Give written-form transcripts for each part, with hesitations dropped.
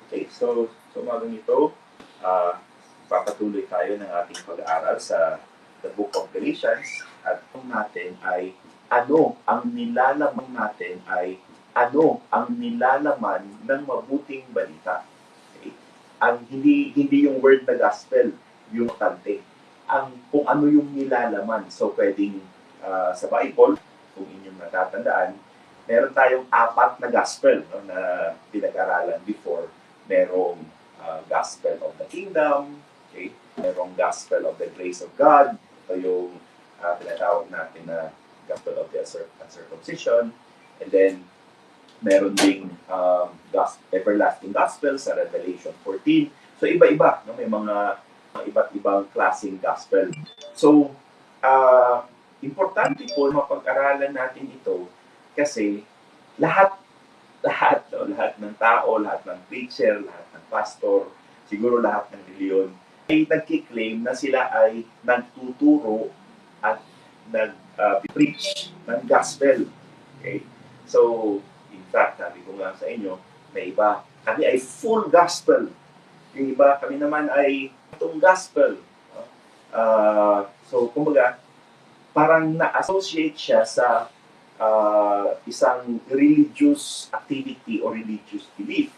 Okay, so umagang ito, papatuloy tayo ng ating pag-aaral sa the Book of Galatians at ano ang nilalaman ng mabuting balita. Okay? Ang hindi yung word na gospel, yung tante. Ang kung ano yung nilalaman. So pwedeng sa Bible, kung inyong natatandaan, meron tayong apat na gospel no, na pinag-aralan before. Merong gospel of the kingdom, okay? Merong gospel of the grace of God, ito yung tinatawag natin na gospel of the circumcision, and then meron ding everlasting gospel sa Revelation 14. So iba-iba, no? May mga iba't ibang klaseng gospel. So, importante po mapag-aralan natin ito kasi lahat lahat ng tao, lahat ng preacher, lahat ng pastor, siguro lahat ng reliyon, ay nagkiklaim na sila ay nagtuturo at nag-preach ng gospel. Okay? So, in fact, sabi ko nga sa inyo, may iba, kami ay full gospel. Yung iba, kami naman ay itong gospel. So, kumbaga, parang na-associate siya sa isang religious activity or religious belief.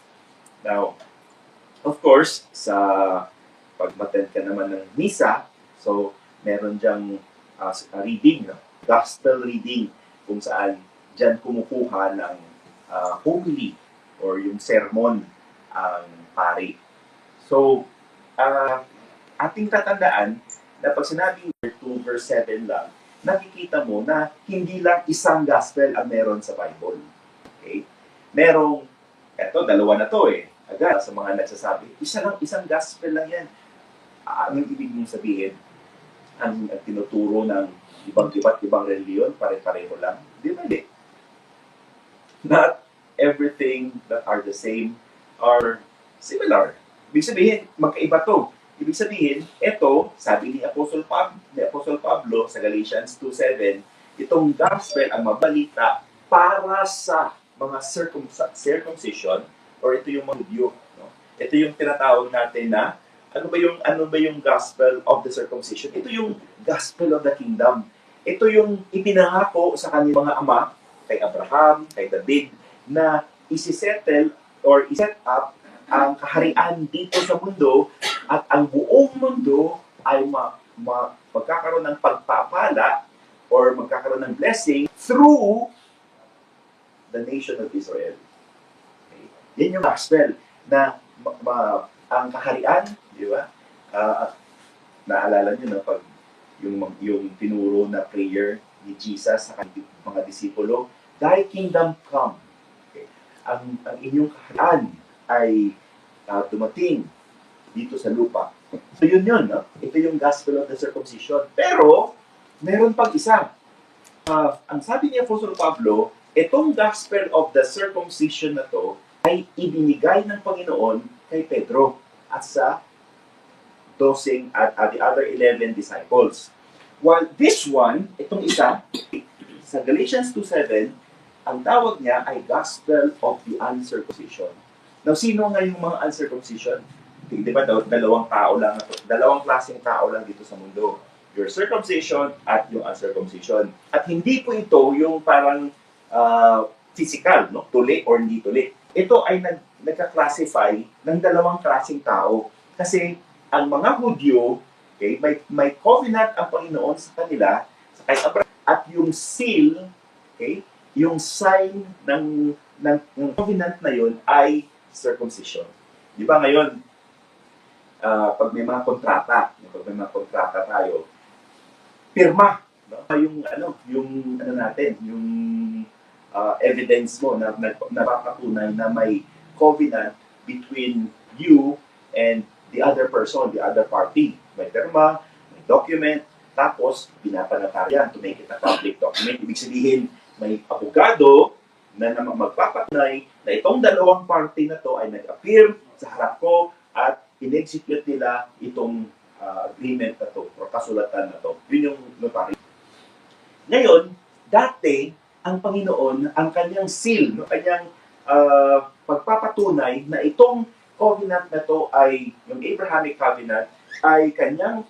Now, of course, sa pag-attend ka naman ng misa, so meron diyang reading, no? Gospel reading, kung saan dyan kumukuha ng homily or yung sermon ang pari. So, ating tatandaan na pag sinabing 2 verse 7 lang, nakikita mo na hindi lang isang gospel ang meron sa Bible. Okay? Merong, dalawa na to eh. Agad sa mga nagsasabi, isang gospel lang yan. Anong ibig mong sabihin? Ang tinuturo ng iba't ibang reliyon, pare-pareho lang? Di ba? Not everything that are the same are similar. Ibig sabihin, magkaiba to. Ibig sabihin, ito, sabi ni Apostle Pablo sa Galatians 2:7, itong gospel ang mabalita para sa mga circumcision or ito yung mga Hudyo. No? Ito yung tinatawag natin na ano ba yung gospel of the circumcision? Ito yung gospel of the kingdom. Ito yung ipinangako sa kanilang mga ama, kay Abraham, kay David, na isi-settle or i-set up ang kaharian dito sa mundo at ang buong mundo ay magkakaroon ng pagpapala or magkakaroon ng blessing through the nation of Israel. Okay? Yan yung gospel na ang kaharian, di ba? Naalala nyo na pag yung tinuro na prayer ni Jesus sa mga disipulo, Thy kingdom come. Okay? Ang inyong kaharian ay dumating dito sa lupa. So yun, no? Ito yung gospel of the circumcision. Pero, meron pang isa. Ang sabi ni Apostle Pablo, itong gospel of the circumcision na to ay ibinigay ng Panginoon kay Pedro at sa 12 at the other 11 disciples. While this one, itong isa, sa Galatians 2:7, ang tawag niya ay gospel of the uncircumcision. Now, sino nga yung mga uncircumcision? Di ba, dalawang klaseng tao lang dito sa mundo. Your circumcision at yung uncircumcision. At hindi po ito yung parang physical, no? Tuli or hindi tuli. Ito ay nagka-classify ng dalawang klaseng tao. Kasi ang mga Hudyo, okay, may covenant ang Panginoon sa kanila, sa kay Abraham, at yung seal, okay, yung sign ng covenant na yun ay circumcision. Di ba ngayon, pag may mga kontrata tayo, pirma, no? Yung natin, yung evidence mo na napapatunay na may covenant between you and the other person, the other party. May pirma, may document, tapos pinapanataya to make it a public document. Ibig sabihin, may abogado na magpapatunay na itong dalawang party na to ay nag-appear sa harap ko at in-execute nila itong agreement na to o kasulatan na to. Yun yung notary. Ngayon, dati, ang Panginoon, ang kanyang seal, no, kanyang pagpapatunay na itong covenant na to ay, yung Abrahamic covenant, ay kanyang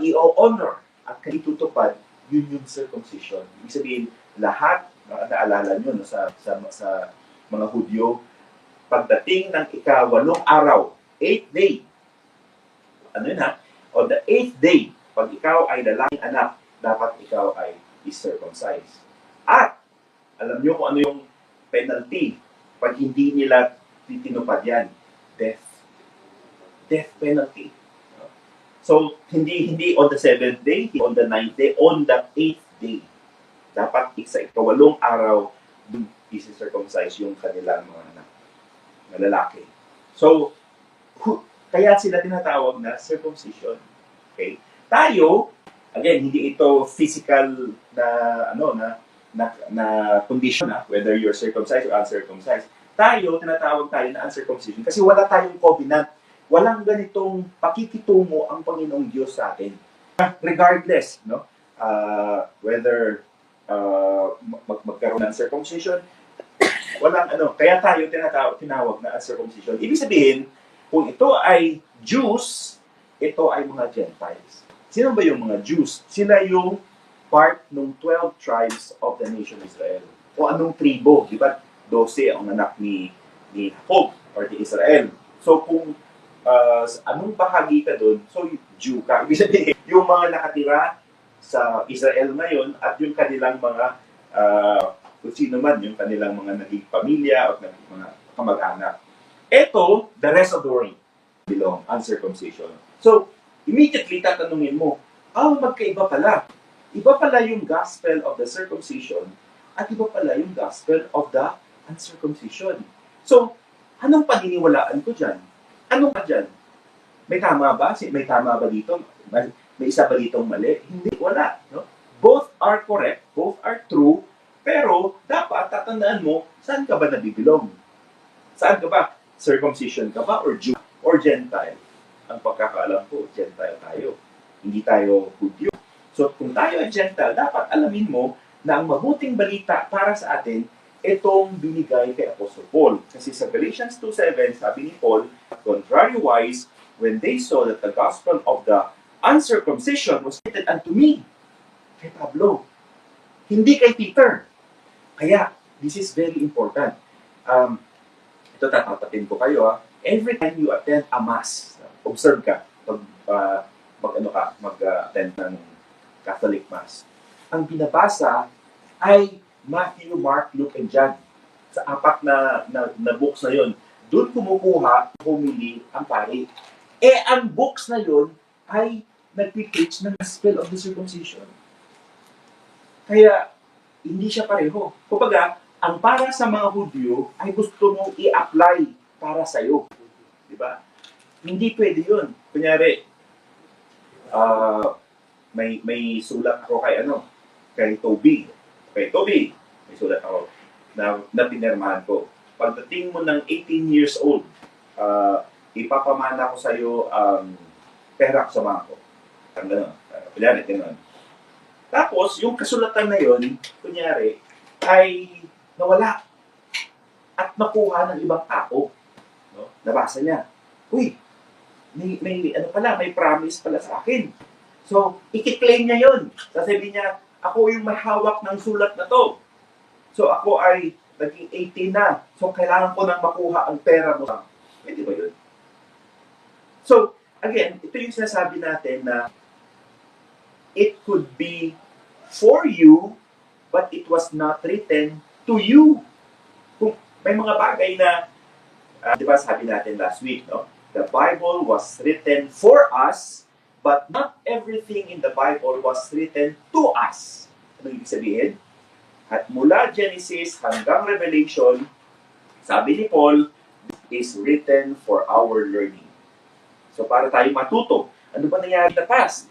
i-honor at itutupad, yun yung circumcision. Ibig sabihin, lahat, naalala nyo no, sa mga Hudyo, pagdating ng ika-8 araw, 8th day, ano yun ha? On the 8th day, pag ikaw ay lalaking anak, dapat ikaw ay is-circumcised. At, alam nyo kung ano yung penalty pag hindi nila tinupad yan? Death. Death penalty. So, hindi on the 7th day, hindi on the 9th day, on the 8th day. Dapat sa ika-8 araw, dun isi-circumcise yung kanilang mga anak, na lalaki. So, kaya sila tinatawag na circumcision. Okay? Tayo, again, hindi ito physical na condition na whether you're circumcised or uncircumcised. Tayo, tinatawag tayo na uncircumcision kasi wala tayong covenant. Walang ganitong pakikitungo ang Panginoong Diyos sa atin. Regardless, no? Whether magkaroon ng circumcision, walang kaya tayo tinawag na uncircumcision. Ibig sabihin, kung ito ay Jews, ito ay mga Gentiles. Sino ba yung mga Jews? Sila yung part ng 12 tribes of the nation of Israel. O anong tribo, di ba? 12 ang anak ni Jacob or ni Israel. So kung anong bahagi ka doon, so Jew ka. Ibig sabihin, yung mga nakatira sa Israel ngayon at yung kanilang mga kung sino man, yung kanilang mga naging pamilya o mga kamag-anak. Ito, the rest of the world belong, uncircumcision. So, immediately tatanungin mo, magkaiba pala. Iba pala yung gospel of the circumcision at iba pala yung gospel of the uncircumcision. So, anong paniniwalaan ko dyan? Ano ba dyan? May tama ba? May tama ba dito? May isa ba ditong mali? Hindi, wala. No? Both are correct, both are true, pero dapat tatandaan mo, saan ka ba nabibilong? Saan ka ba? Circumcision ka ba or Jew or Gentile? Ang pagkakaalam ko, Gentile tayo. Hindi tayo Hudyo. So kung tayo ay Gentile, dapat alamin mo na ang mabuting balita para sa atin, itong binigay kay Apostle Paul. Kasi sa Galatians 2:7, sabi ni Paul, contrariwise, when they saw that the gospel of the uncircumcision was presented unto me, kay Pablo, hindi kay Peter. Kaya, this is very important. Ito tatapatin ko kayo. Every time you attend a mass, observe ka, mag-attend ng Catholic Mass. Ang binabasa ay Matthew, Mark, Luke, and John. Sa 4 na books na yon, doon kumukuha, humili ang pari. Ang books na yon ay nagpipreach ng gospel of the circumcision. Kaya, hindi siya pareho. Kumbaga, ang para sa mga Hudyo ay gusto mong i-apply para sa'yo. Diba? Hindi pwede yun. Kunyari, may sulat ako kay Toby. Kay Toby, may sulat ako na pinirmahan ko. Pagdating mo ng 18 years old, ipapamana ko sa'yo perak sa mga ko. Kunyari, gano'n. Tapos, yung kasulatan na yun, kunyari, ay nawala at nakuha ng ibang tao. No? Nabasa niya, uy, may promise pala sa akin. So, i-claim niya yun. Sasabihin niya, ako yung may hawak ng sulat na to. So, ako ay naging 18 na. So, kailangan ko nang makuha ang pera mo. Pwede ba yun? So, again, ito yung sinasabi natin na it could be for you, but it was not written to you. Kung may mga bagay na, di ba sabi natin last week, no? The Bible was written for us, but not everything in the Bible was written to us. Ano ibig sabihin? At mula Genesis hanggang Revelation, sabi ni Paul, is written for our learning. So para tayo matuto, ano ba nangyari in the past?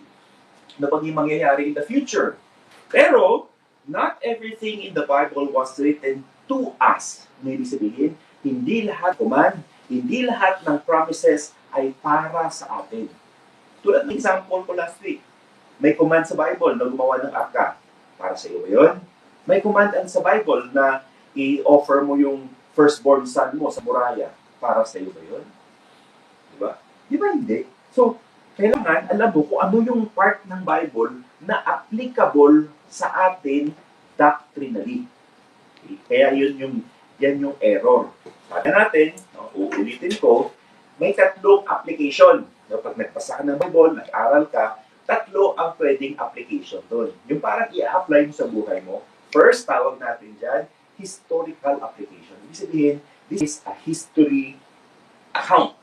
Ano ba yung mangyayari in the future? Pero, not everything in the Bible was written to us. Ano ibig sabihin? Hindi lahat command, hindi lahat ng promises ay para sa atin. Tulad ng example ko last week, may command sa Bible na gumawa ng arka. Para sa iyo ba yun? May command sa Bible na i-offer mo yung firstborn son mo sa muraya. para sa iyo ba yun? Di ba? Di ba hindi? So, kailangan alam mo kung ano yung part ng Bible na applicable sa atin doctrinally. Okay? Kaya yan yung error. Sabi natin, no, uulitin ko, may tatlong application. No, pag nagpasa ka ng Bible, nag-aral ka, tatlo ang pwedeng application doon. Yung parang i-apply mo sa buhay mo. First, tawag natin dyan, historical application. Ibig sabihin, this is a history account.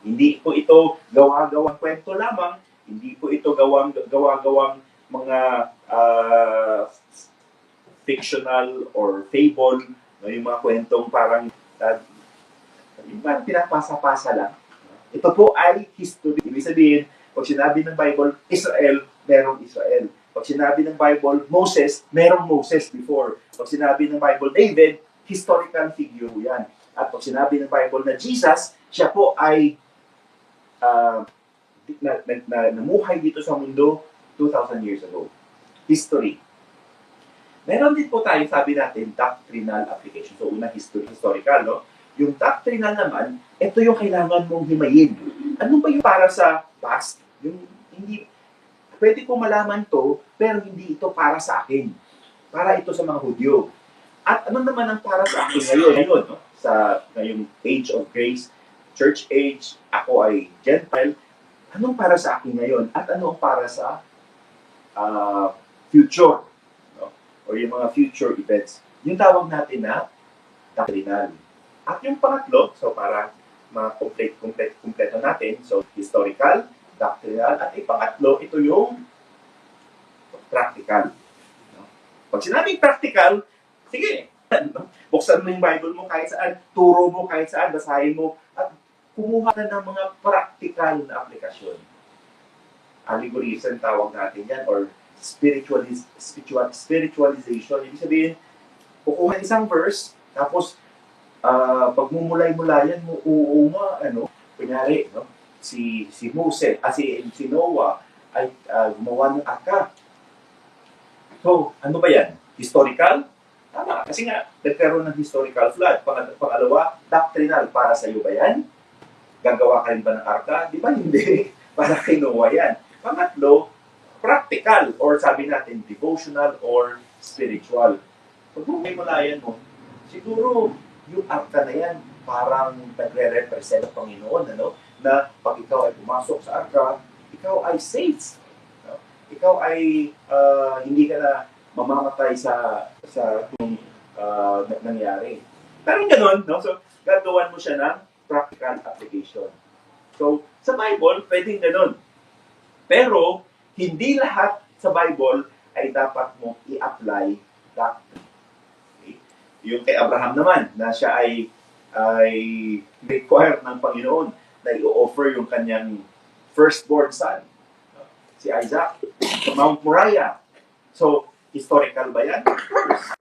Hindi po ito gawa-gawang kwento lamang, hindi po ito gawa-gawang mga fictional or fable, no, yung mga kwentong parang yung parang pinapasa-pasa lang. Ito po ay history. Ibig sabihin, pag sinabi ng Bible, Israel, merong Israel. Pag sinabi ng Bible, Moses, merong Moses before. Pag sinabi ng Bible, David, historical figure yan. At pag sinabi ng Bible na Jesus, siya po ay namuhay dito sa mundo 2,000 years ago. History. Meron din po tayo, sabi natin, doctrinal application. So, una, historical, no? Yung doctrinal naman, ito yung kailangan mong himayin. Ano ba yung para sa past? Yung hindi, pwede ko malaman to, pero hindi ito para sa akin. Para ito sa mga Hudyo. At ano naman ang para sa akin ngayon, no? Sa ngayong age of grace, church age, ako ay Gentile, anong para sa akin ngayon? At ano ang para sa future? No? O yung mga future events. Yung tawag natin na doctrinal. At yung pangatlo, so para ma-kompleto natin, so historical, doctrinal, at ipangatlo, ito yung practical. No? Pag sinabing practical, sige, buksan mo yung Bible mo kahit saan, turo mo kahit saan, basahin mo, at kumuha na ng mga practical na aplikasyon. Allegorism tawag natin yan, or spiritualization. Ibig sabihin, kukuha isang verse, tapos pagmumulay-mulayan mo, kunyari, no? Si Moses, si Noah ay gumawa ng arka. So, ano ba yan? Historical? Tama, kasi nga, nagkaroon ng historical flood. Pangalawa, doctrinal, para sa iyo ba yan? Gagawa ka rin ba ng arka? Di ba hindi? Para kay Noah yan. Pangatlo, practical, or sabi natin, devotional or spiritual. Pagmumulayan mo, siguro, yung arka na yan, parang nagre-represent ang Panginoon, ano? Na pag ikaw ay pumasok sa arka, ikaw ay safe. No? Ikaw ay hindi ka na mamamatay sa kung nangyari. Parang ganun, no? So, gagawan mo siya ng practical application. So, sa Bible, pwedeng ganun. Pero, hindi lahat sa Bible ay dapat mong i-apply doctrine. Yung kay Abraham naman, na siya ay require ng Panginoon na i-offer yung kanyang firstborn son, si Isaac, sa Mount Moriah. So, historical ba yan? Of course.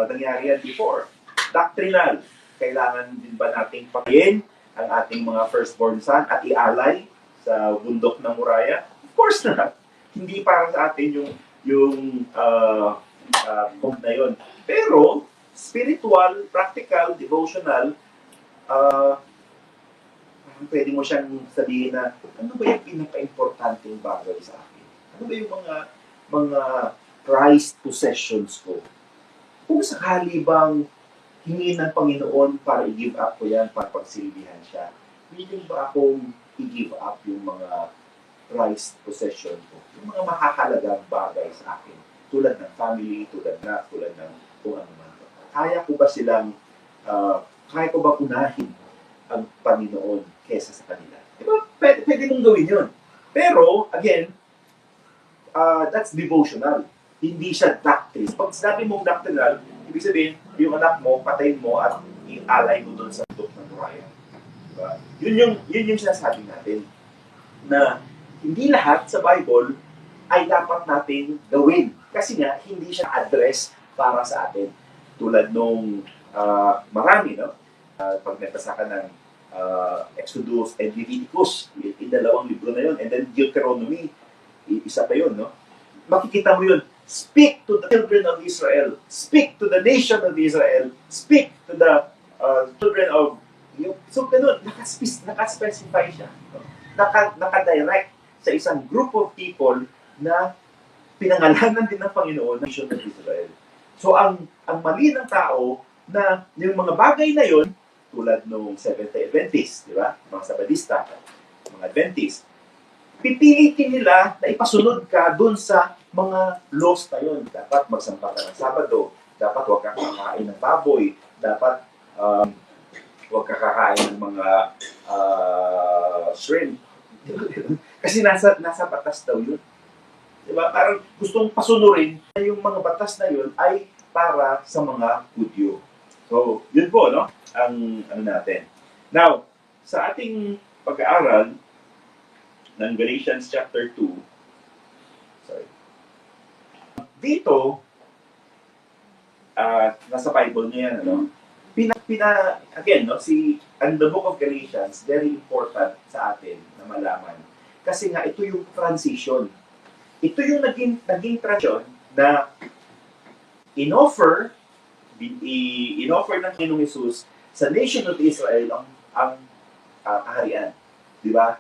Nangyari yan before. Doctrinal. Kailangan din ba nating patayin ang ating mga firstborn son at ialay sa bundok ng Moriah? Of course not. Hindi para sa atin yung point na yun. Pero, spiritual, practical, devotional, pwede mo siyang sabihin na, ano ba yung pinaka-importanteng bagay sa akin? Ano ba yung mga prized possessions ko? Kung sakali bang hingin ng Panginoon para i-give up ko yan, para pagsilbihan siya, willing ba akong i-give up yung mga prized possession ko? Yung mga mahahalagang bagay sa akin, tulad ng family, tulad ng kung ano man. Kaya ko ba kaya ko ba unahin ang Panginoon kesa sa kanila? Diba? Pwede mong gawin yun. Pero, again, that's devotional. Hindi siya doctrine. Pag sinabi mong doctrinal, ibig sabihin, yung anak mo, patayin mo at i-alay mo doon sa bundok ng Moriah. Diba? Yun yung sinasabi natin. Na hindi lahat sa Bible ay dapat natin gawin. Kasi nga, hindi siya address para sa atin. Tulad nung marami, no? Pag nagbasa ka ng Exodus and Leviticus, yung dalawang libro na yun, and then Deuteronomy, isa pa yun, no? Makikita mo yun, speak to the children of Israel, speak to the nation of Israel, speak to the children of So, ganun, nakaspecify siya. No? Nakadirect sa isang group of people na pinangalanan din ng Panginoon ng nation ng Israel. So, ang mali ng tao na yung mga bagay na yon tulad ng Seventh-day Adventist, di ba? Mga Sabadista, mga Adventist, pipilitin nila na ipasunod ka dun sa mga laws na yun. Dapat magsamba ka ng Sabado, dapat huwag kang kakain ng baboy, dapat huwag kang kakain ng mga shrimp. Kasi nasa batas daw yun. Diba? Parang gustong pasunurin na yung mga batas na yun ay para sa mga Hudyo. So, yun po, no? Ang ano natin. Now, sa ating pag-aaral ng Galatians chapter 2, sorry. Dito, nasa Bible niya yan, ano? Again, no, and the book of Galatians, very important sa atin na malaman. Kasi nga, ito yung transition. Ito yung naging transition na in-offer ng Panginoong Jesus sa nation of Israel ang kaharian. Di ba?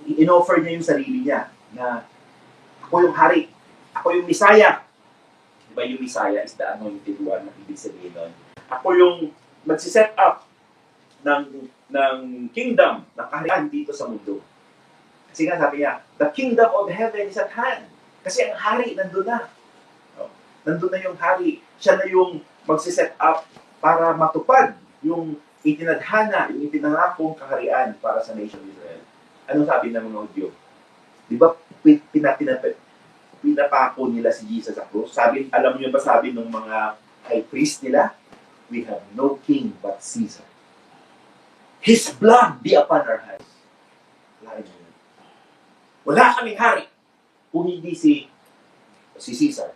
In-offer niya yung sarili niya na ako yung hari, ako yung Messiah. Di ba yung Messiah is the anointed one na ibig sabihin nun? Ako yung magsiset up ng kingdom, ng kaharian dito sa mundo. Kasi nga sabi niya, the kingdom of heaven is at hand. Kasi ang hari nandun na. Nandun na yung hari. Siya na yung magsiset up para matupad yung itinadhana, yung itinangakong kaharian para sa nation of Israel. Anong sabi ng mga Hudyo? Di ba pinapako nila si Jesus sa krus? Alam niyo ba sabi ng mga high priest nila? We have no king but Caesar. His blood be upon our heads. Wala kaming hari kung hindi si Caesar.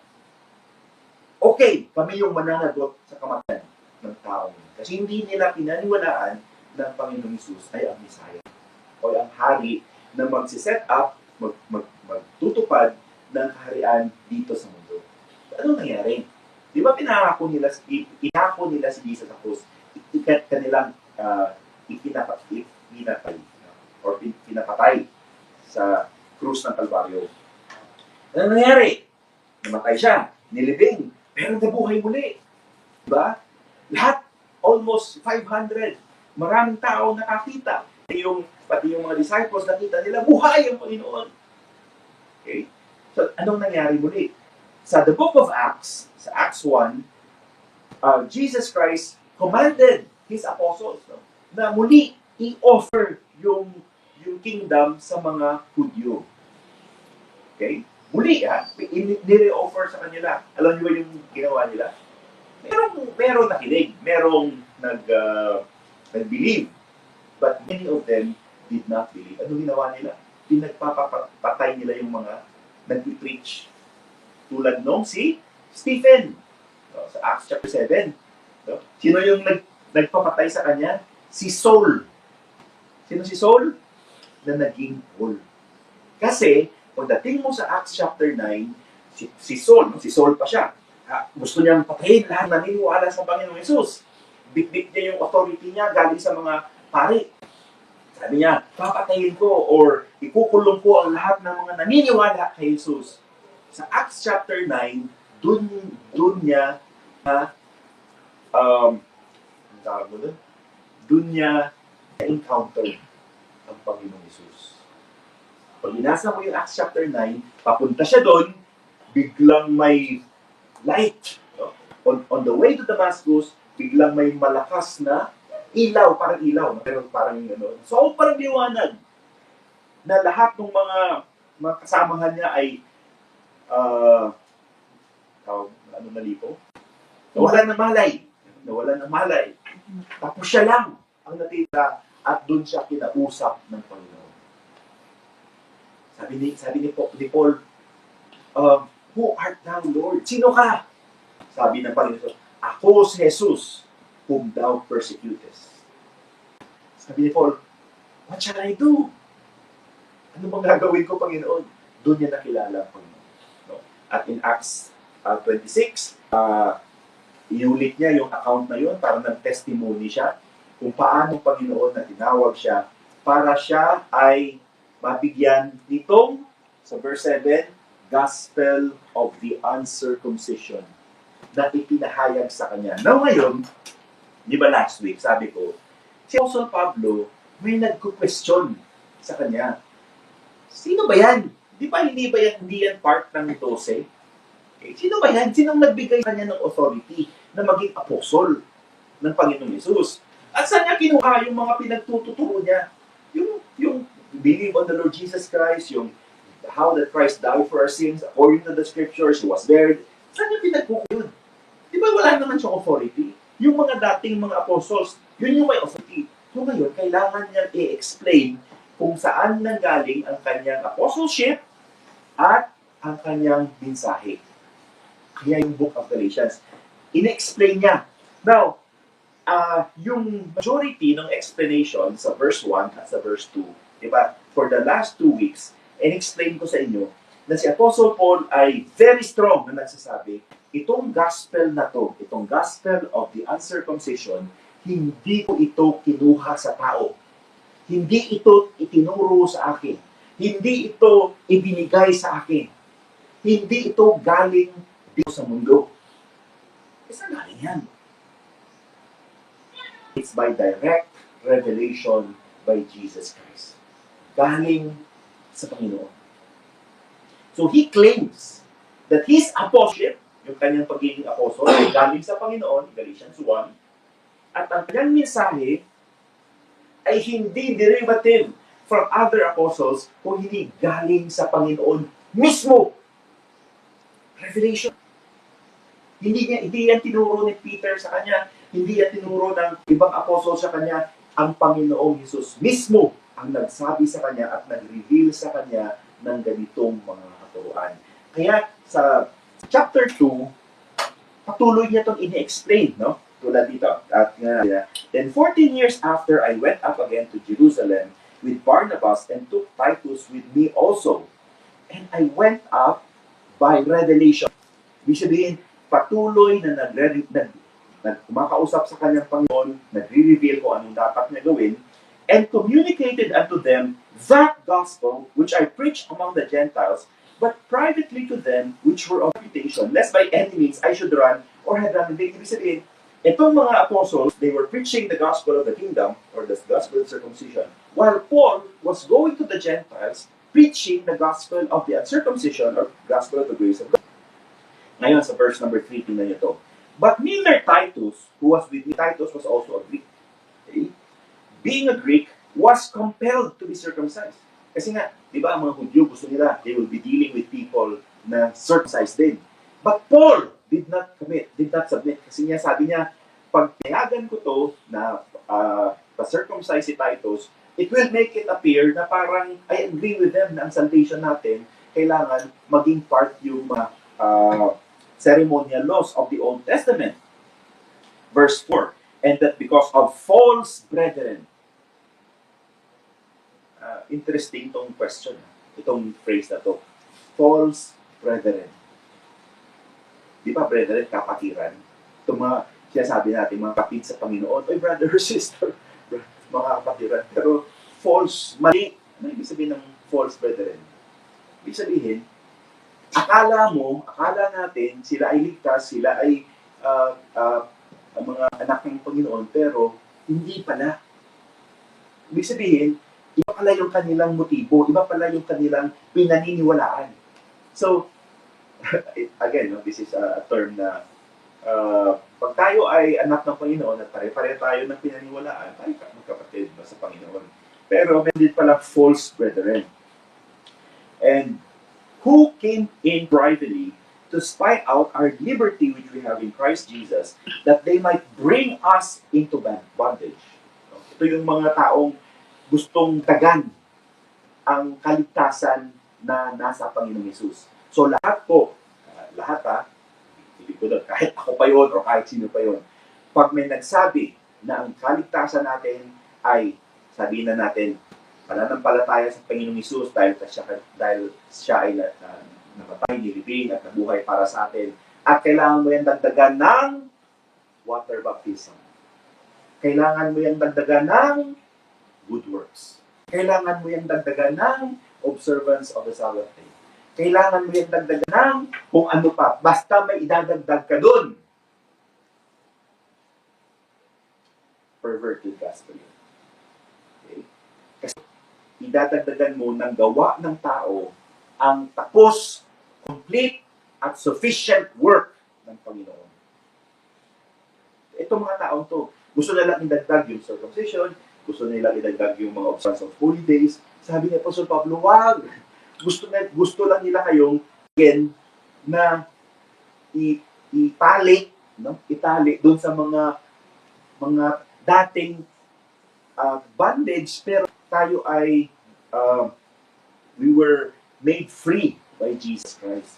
Okay, kami yung mananagot sa kamatayan ng taong yun. Kasi hindi nila pinaniwalaan na ang Panginoong Jesus ay ang Messiah o ang hari na magsiset up, magtutupad ng kaharian dito sa mundo. Ano nangyari? Di ba pinako nila si Jesus sa krus? Kanilang pinapatay sa krus ng Kalbaryo. Ano nangyari? Namatay siya, nilibing, pero nabuhay muli. Diba? Lahat, almost 500, maraming tao nakakita. Pati yung mga disciples nakita nila, buhay ang Panginoon. Okay? So, anong nangyari muli? Sa the book of Acts, sa Acts 1, Jesus Christ commanded His apostles na muli i-offer yung kingdom sa mga Hudyo. Okay? Muli, nire-offer sa kanila. Alam niyo ba yung ginawa nila? Merong nakinig, merong nag-believe. But many of them did not believe. Ano ginawa nila? Pinagpapatay nila yung mga nag-preach. Tulad nung si Stephen. Sa Acts chapter 7. Sino yung nagpapatay sa kanya? Si Saul. Sino si Saul? Na naging Paul. Kasi, pagdating mo sa Acts chapter 9, si Saul pa siya. Gusto niyang patayin lahat na naniniwala sa Panginoong Jesus. Bit-bit niya yung authority niya galing sa mga pari. Sabi niya, papatayin ko or ikukulong ko ang lahat ng mga naniniwala kay Jesus. Sa Acts chapter 9, dun niya na-encounter ang Panginoong Jesus. Pag binasa mo yung Acts chapter 9, papunta siya doon, biglang may light. No? On the way to Damascus, biglang may malakas na ilaw, parang ilaw. Pero parang so parang liwanag na lahat ng mga kasamahan niya ay nalipo? Nawalan ng malay. Tapos siya lang ang natira at doon siya kinausap ng Panginoon. Sabi ni Paul, who art thou, Lord? Sino ka? Sabi ng Panginoon, ako si Jesus, whom thou persecutest. Sabi ni Paul, what shall I do? Ano bang gagawin ko, Panginoon? Doon niya nakilala ang Panginoon. No? At in Acts 26, iulit niya yung account na yun, parang nag-testimony siya. kung paano Panginoon na tinawag siya para siya ay mabigyan nitong, sa verse 7, gospel of the uncircumcision na ipinahayag sa kanya. Now ngayon, di ba last week, sabi ko, si Apostle Pablo, may nagko-question sa kanya. Sino ba yan? Di ba hindi yan part ng 12? Okay. Sino ba yan? Sinong nagbigay sa kanya ng authority na maging apostle ng Panginoong Yesus? At saan niya kinuha yung mga pinagtuturo niya? Yung believe on the Lord Jesus Christ, yung how that Christ died for our sins, according to the scriptures, He was buried. Saan niya pinagkuha yun? Di ba wala naman siyang authority? Yung mga dating mga apostles, yun yung may authority. So ngayon, kailangan niya i-explain kung saan nanggaling ang kanyang apostleship at ang kanyang mensahe. Kaya yung Book of Galatians, in-explain niya. Now, yung majority ng explanation sa verse 1 at sa verse 2, diba? For the last 2 weeks, in-explain ko sa inyo na si Apostle Paul ay very strong na nagsasabi, itong gospel na to, itong gospel of the uncircumcision, hindi ko ito kinuha sa tao. Hindi ito itinuro sa akin. Hindi ito ibinigay sa akin. Hindi ito galing dito sa mundo. Saan galing yan? It's by direct revelation by Jesus Christ. Galing sa Panginoon. So he claims that his apostleship, yung kanyang pagiging apostle, ay galing sa Panginoon, Galatians 1, at ang kanyang mensahe ay hindi derivative from other apostles kung hindi galing sa Panginoon mismo. Revelation. Hindi yan tinuro ni Peter sa kanya, hindi yan tinuro ng ibang apostol sa kanya, ang Panginoong Hesus mismo ang nagsabi sa kanya at nag-reveal sa kanya ng ganitong mga katuruan. Kaya sa chapter 2, patuloy niya itong ini-explain, no? Tulad dito. At then 14 years after, I went up again to Jerusalem with Barnabas and took Titus with me also. And I went up by revelation. Ibig sabihin, patuloy na kumakausap sa kanyang Panginoon, nagre-reveal kung anong dapat niya gawin, and communicated unto them that gospel which I preached among the Gentiles, but privately to them which were of reputation, lest by any means I should run or had run in vain. Ibig sabihin, itong mga apostles, they were preaching the gospel of the kingdom, or the gospel of circumcision, while Paul was going to the Gentiles, preaching the gospel of the uncircumcision, or gospel of the grace of God. Ngayon, sa verse number 3, tingnan niyo to. But neither Titus, who was with me, Titus was also a Greek. Okay? Being a Greek, was compelled to be circumcised. Kasi nga, di ba, ang mga Hudyo, gusto nila, they will be dealing with people na circumcised din. But Paul did not submit. Kasi niya, sabi niya, pag pinayagan ko to na pa-circumcise si Titus, it will make it appear na parang I agree with them na ang salvation natin kailangan maging part yung ceremonial laws of the Old Testament. Verse 4, and that because of false brethren. Interesting tong question, itong phrase na to. False brethren. Di ba, brethren, kapatiran? Itong mga sinasabi natin, mga kapit sa Panginoon, oy, brother or sister, mga kapatiran. Pero false, mali. Ano ibig sabihin ng false brethren? Ibig sabihin, akala natin, sila ay ligtas, sila ay mga anak ng Panginoon, pero hindi pala. Ibig sabihin, iba pala yung kanilang motibo, iba pala yung kanilang pinaniniwalaan. So, again, no, this is a term na pag tayo ay anak ng Panginoon at pare-pare tayo ng pinaniniwalaan, tayo magkapatid no, sa Panginoon. Pero may din pala false brethren. And who came in privately to spy out our liberty which we have in Christ Jesus, that they might bring us into bondage. Ito yung mga taong gustong tagan ang kaligtasan na nasa Panginoong Hesus. So lahat ibig ko doon, kahit ako pa yun o kahit sino pa yun, pag may nagsabi na ang kaligtasan natin ay, sabihin na natin, pananampalataya sa Panginoong Hesus dahil siya ay namatay, nilibing at nabuhay para sa atin, at kailangan mo yan dagdagan ng water baptism. Kailangan mo yung dagdagan ng good works. Kailangan mo yung dagdagan ng observance of the Sabbath day. Kailangan mo yung dagdagan ng kung ano pa. Basta may idadagdag ka dun. Perverted gospel yun. Okay? Kasi idadagdagan mo ng gawa ng tao ang tapos, complete, at sufficient work ng Panginoon. Itong mga taong to, gusto nila idagdag yung circumcision, gusto nila idagdag yung mga observance of holy days. Sabi ni Apostle Pablo, wag! Gusto lang nila kayong again na itali, no? Itali doon sa mga dating bondage, pero tayo ay we were made free by Jesus Christ.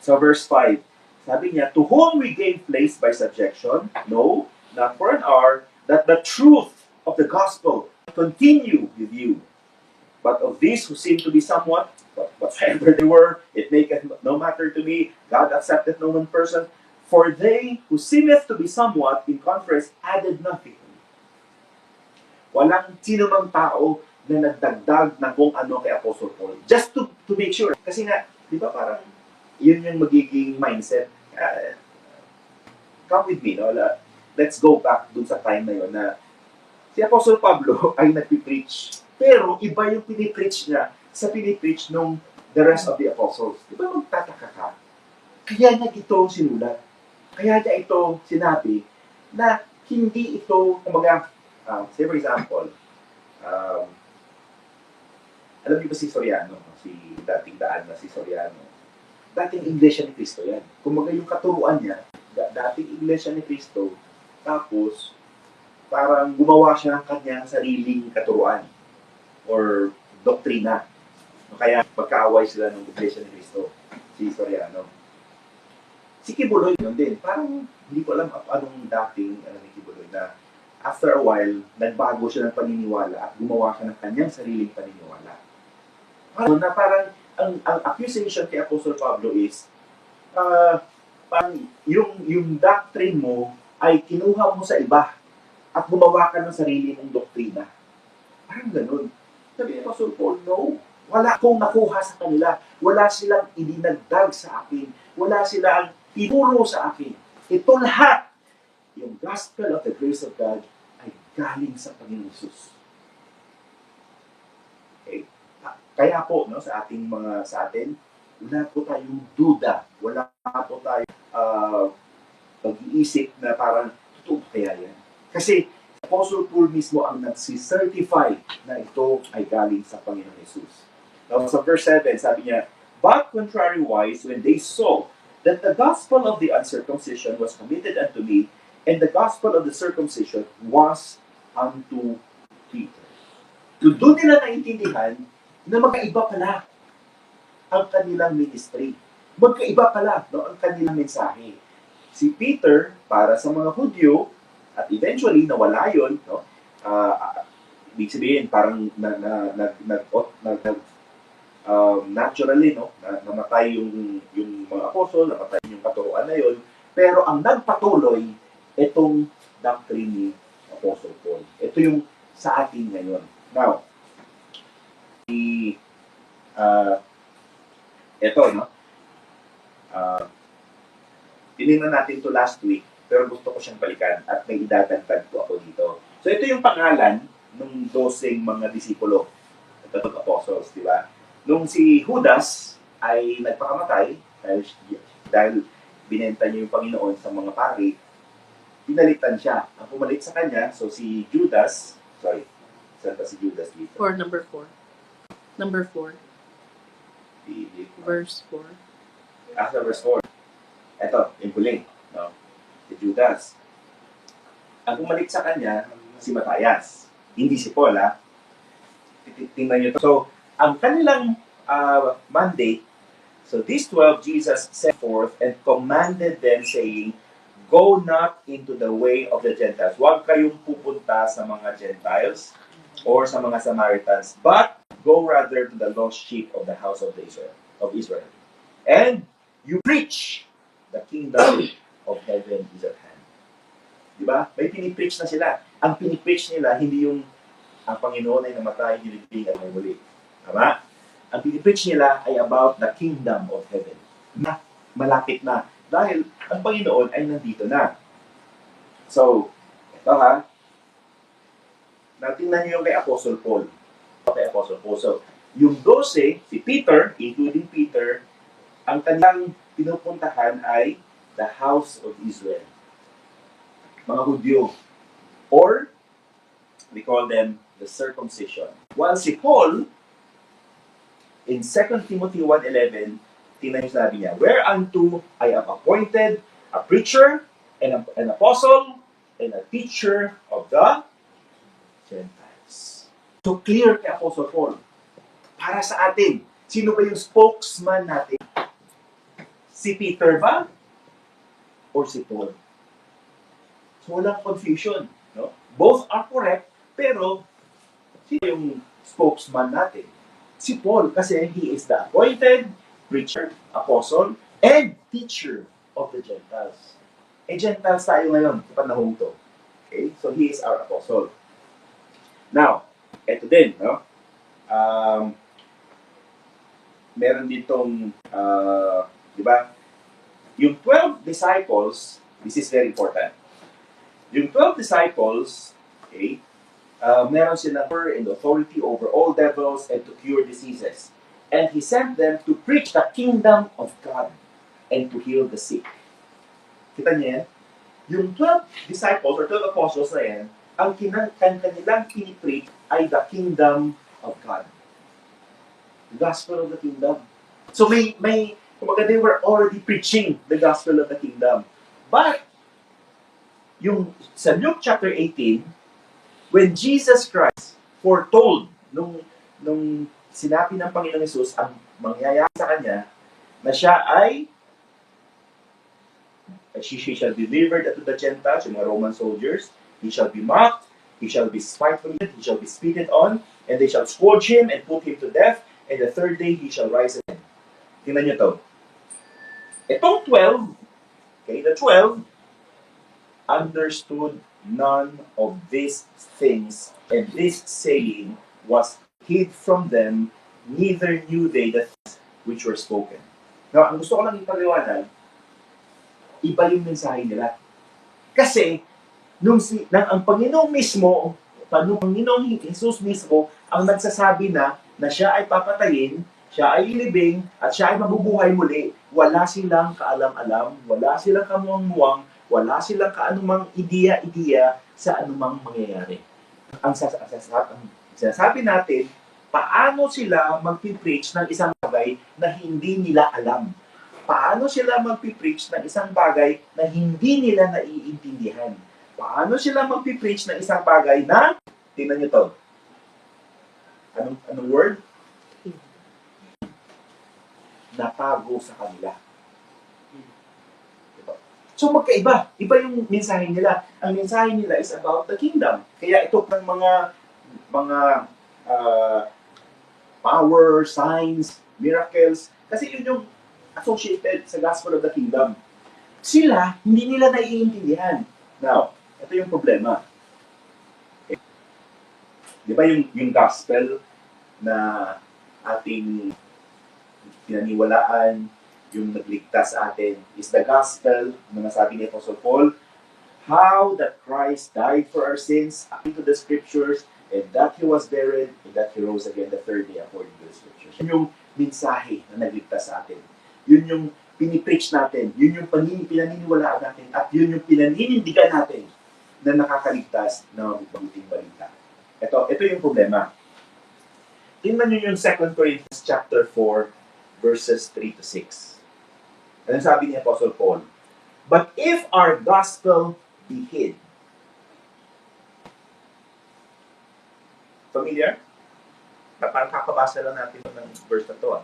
So verse 5, sabi niya, to whom we gave place by subjection, no, not for an hour, that the truth of the gospel continue with you. But of these who seem to be somewhat, whatsoever they were, it maketh no matter to me, God accepteth no one person, for they who seemeth to be somewhat in conference added nothing. Walang sino mang tao na nagdagdag ng kung ano kay Apostle Paul. Just to make sure. Kasi nga, di ba parang yun yung magiging mindset. Come with me, no? Let's go back dun sa time na yun na si Apostle Pablo ay nagpipreach. Pero iba yung pinipreach niya sa pinipreach nung the rest of the apostles. Di ba magtataka ka? Kaya niya ito sinulat. Kaya niya ito sinabi na hindi ito, kumbaga, say for example, alam niyo ba si Soriano? Si dating daan na si Soriano. Dating Iglesia ni Cristo yan. Kumbaga yung katuruan niya, dating Iglesia ni Cristo, tapos parang gumawa siya ng kanyang sariling katuruan or doktrina. Kaya magkaaway sila ng Iglesia ni Cristo, si Soriano. Si Kibuloy yun din. Parang hindi ko alam anong dating ni Kibuloy na after a while, nagbago siya ng paniniwala at gumawa siya ng kanyang sariling paniniwala. Na parang ang accusation kay Apostle Pablo is parang yung doctrine mo ay kinuha mo sa iba at gumawa ka ng sarili mong doktrina. Parang ganun. Sabi ni Apostle Paul, no. Wala akong nakuha sa kanila. Wala silang idinagdag sa akin. Wala silang ituro sa akin. Ito lahat, yung gospel of the grace of God ay galing sa Panginoon Jesus. Okay? Kaya po, no, sa atin, wala po tayong duda. Wala po tayong pag-iisip na parang, totoo kaya yan? Kasi, Apostle Paul mismo ang nagsicertify na ito ay galing sa Panginoon Jesus. Now, sa verse 7, sabi niya, but contrariwise, when they saw that the gospel of the uncircumcision was committed unto me, and the gospel of the circumcision was unto Peter. So, doon nila naintindihan na magkaiba pala ang kanilang ministry. Magkaiba pala, no, ang kanilang mensahe. Si Peter, para sa mga Hudyo, at eventually, nawala yun, no? Ibig sabihin, parang naturally, no? Namatay yung mga apostol, namatay yung katuruan na yun, pero ang nagpatuloy, itong doctrine ni Apostle Paul. Ito yung sa atin ngayon. Now, ito, no? Tinignan natin to last week, pero gusto ko siyang balikan at may idadagdag ko ako dito. So ito yung pangalan ng 12 mga disipulo, ito apostles, di ba? Nung si Judas ay nagpakamatay dahil binenta niya yung Panginoon sa mga pari, pinalitan siya. Ang pumalit sa kanya, so si Judas, saan ba si Judas dito? Number 4. Number 4. Verse 4. After verse 4. Ito, yung huling, no? Si Judas. Ang pumalit sa kanya, si Matthias. Hindi si Paul, ha? Tingnan nyo to. So, ang kanilang mandate, so these 12 Jesus sent forth and commanded them saying, go not into the way of the Gentiles. Huwag kayong pupunta sa mga Gentiles or sa mga Samaritans, but go rather to the lost sheep of the house of Israel. And you preach the kingdom of heaven is at hand. Di ba? May pinipreach na sila. Ang pinipreach nila, hindi yung ang Panginoon ay namatay, nilibing at may muli. Tama? Ang pinipreach nila ay about the kingdom of heaven. Na malapit na. Dahil ang Panginoon ay nandito na. So, ito ha. Natingnan niyo yung kay Apostle Paul. Kay Apostle Paul. So, yung 12, si Peter, including Peter, ang kanyang pinupuntahan ay the house of Israel. Mga Hudyo. Or, we call them the circumcision. While si Paul, in 2 Timothy 1:11, tingnan niyo sabi niya, whereunto I am appointed a preacher and an apostle and a teacher of the Gentiles. So clear kay Apostle Paul. Para sa atin, sino ba yung spokesman natin? Si Peter ba? Or si Paul? So walang confusion. No? Both are correct, pero sino yung spokesman natin? Si Paul, kasi he is the appointed preacher, apostle, and teacher of the Gentiles. Eh, Gentiles tayo ngayon, sa panahon to. Okay? So he is our apostle. Now, eto din, no? Meron ditong, di ba? Yung 12 disciples, this is very important. Yung 12 disciples, okay, meron silang power and authority over all devils and to cure diseases. And he sent them to preach the kingdom of God and to heal the sick. Kita niyo yan? Yung 12 disciples or 12 apostles na yan, ang kanilang pinipreach ay the kingdom of God. The gospel of the kingdom. So kumbaga they were already preaching the gospel of the kingdom. But, yung sa Luke chapter 18, when Jesus Christ foretold, nung sinabi ng Panginoong Hesus ang mangyayari sa kanya, na siya ay she shall be delivered unto the Gentiles, yung mga Roman soldiers, he shall be mocked, he shall be spitefully, he shall be spitted on, and they shall scourge him and put him to death, and the third day he shall rise again. Tingnan niyo to. Itong 12, okay, the 12, understood none of these things, and this saying was hid from them, neither knew they the things which were spoken. Now, ang gusto ko lang ipaliwanag, iba yung mensahe nila. Kasi, nang ang Panginoong mismo, Panginoong Jesus mismo, ang nagsasabi na siya ay papatayin, siya ay ilibing, at siya ay mabubuhay muli, wala silang kaalam-alam, wala silang kamuang-muwang, wala silang kaanumang ideya-ideya sa anumang mangyayari. Ang sinasabi natin, paano sila magpipreach ng isang bagay na hindi nila alam? Paano sila magpipreach ng isang bagay na hindi nila naiintindihan? Paano sila magpipreach ng isang bagay na, tingnan nyo to, anong word? Natago sa kanila. So magkaiba. Iba yung mensahe nila. Ang mensahe nila is about the kingdom. Kaya ito ng mga power, signs, miracles. Kasi yun yung associated sa gospel of the kingdom. Sila, hindi nila naiintindihan. Now, ito yung problema. Okay. Di ba yung gospel na ating pinaniwalaan, yung nagligtas sa atin, is the gospel na nasabi ni Apostle Paul, how that Christ died for our sins according to the scriptures, and that He was buried, and that He rose again the third day according to the scriptures. Yun yung mensahe na nagligtas sa atin. Yun yung pinipreach natin, yun yung pinaniniwalaan natin, at yun yung pinaninindigan natin na nakakaligtas na mabuting balita. Ito yung problema. Tingnan nyo yung 2 Corinthians chapter 4, verses 3 to 6. Ano sabi ni Apostle Paul? But if our gospel be hid. Familiar? Parang kakabasa lang natin ng verse na to,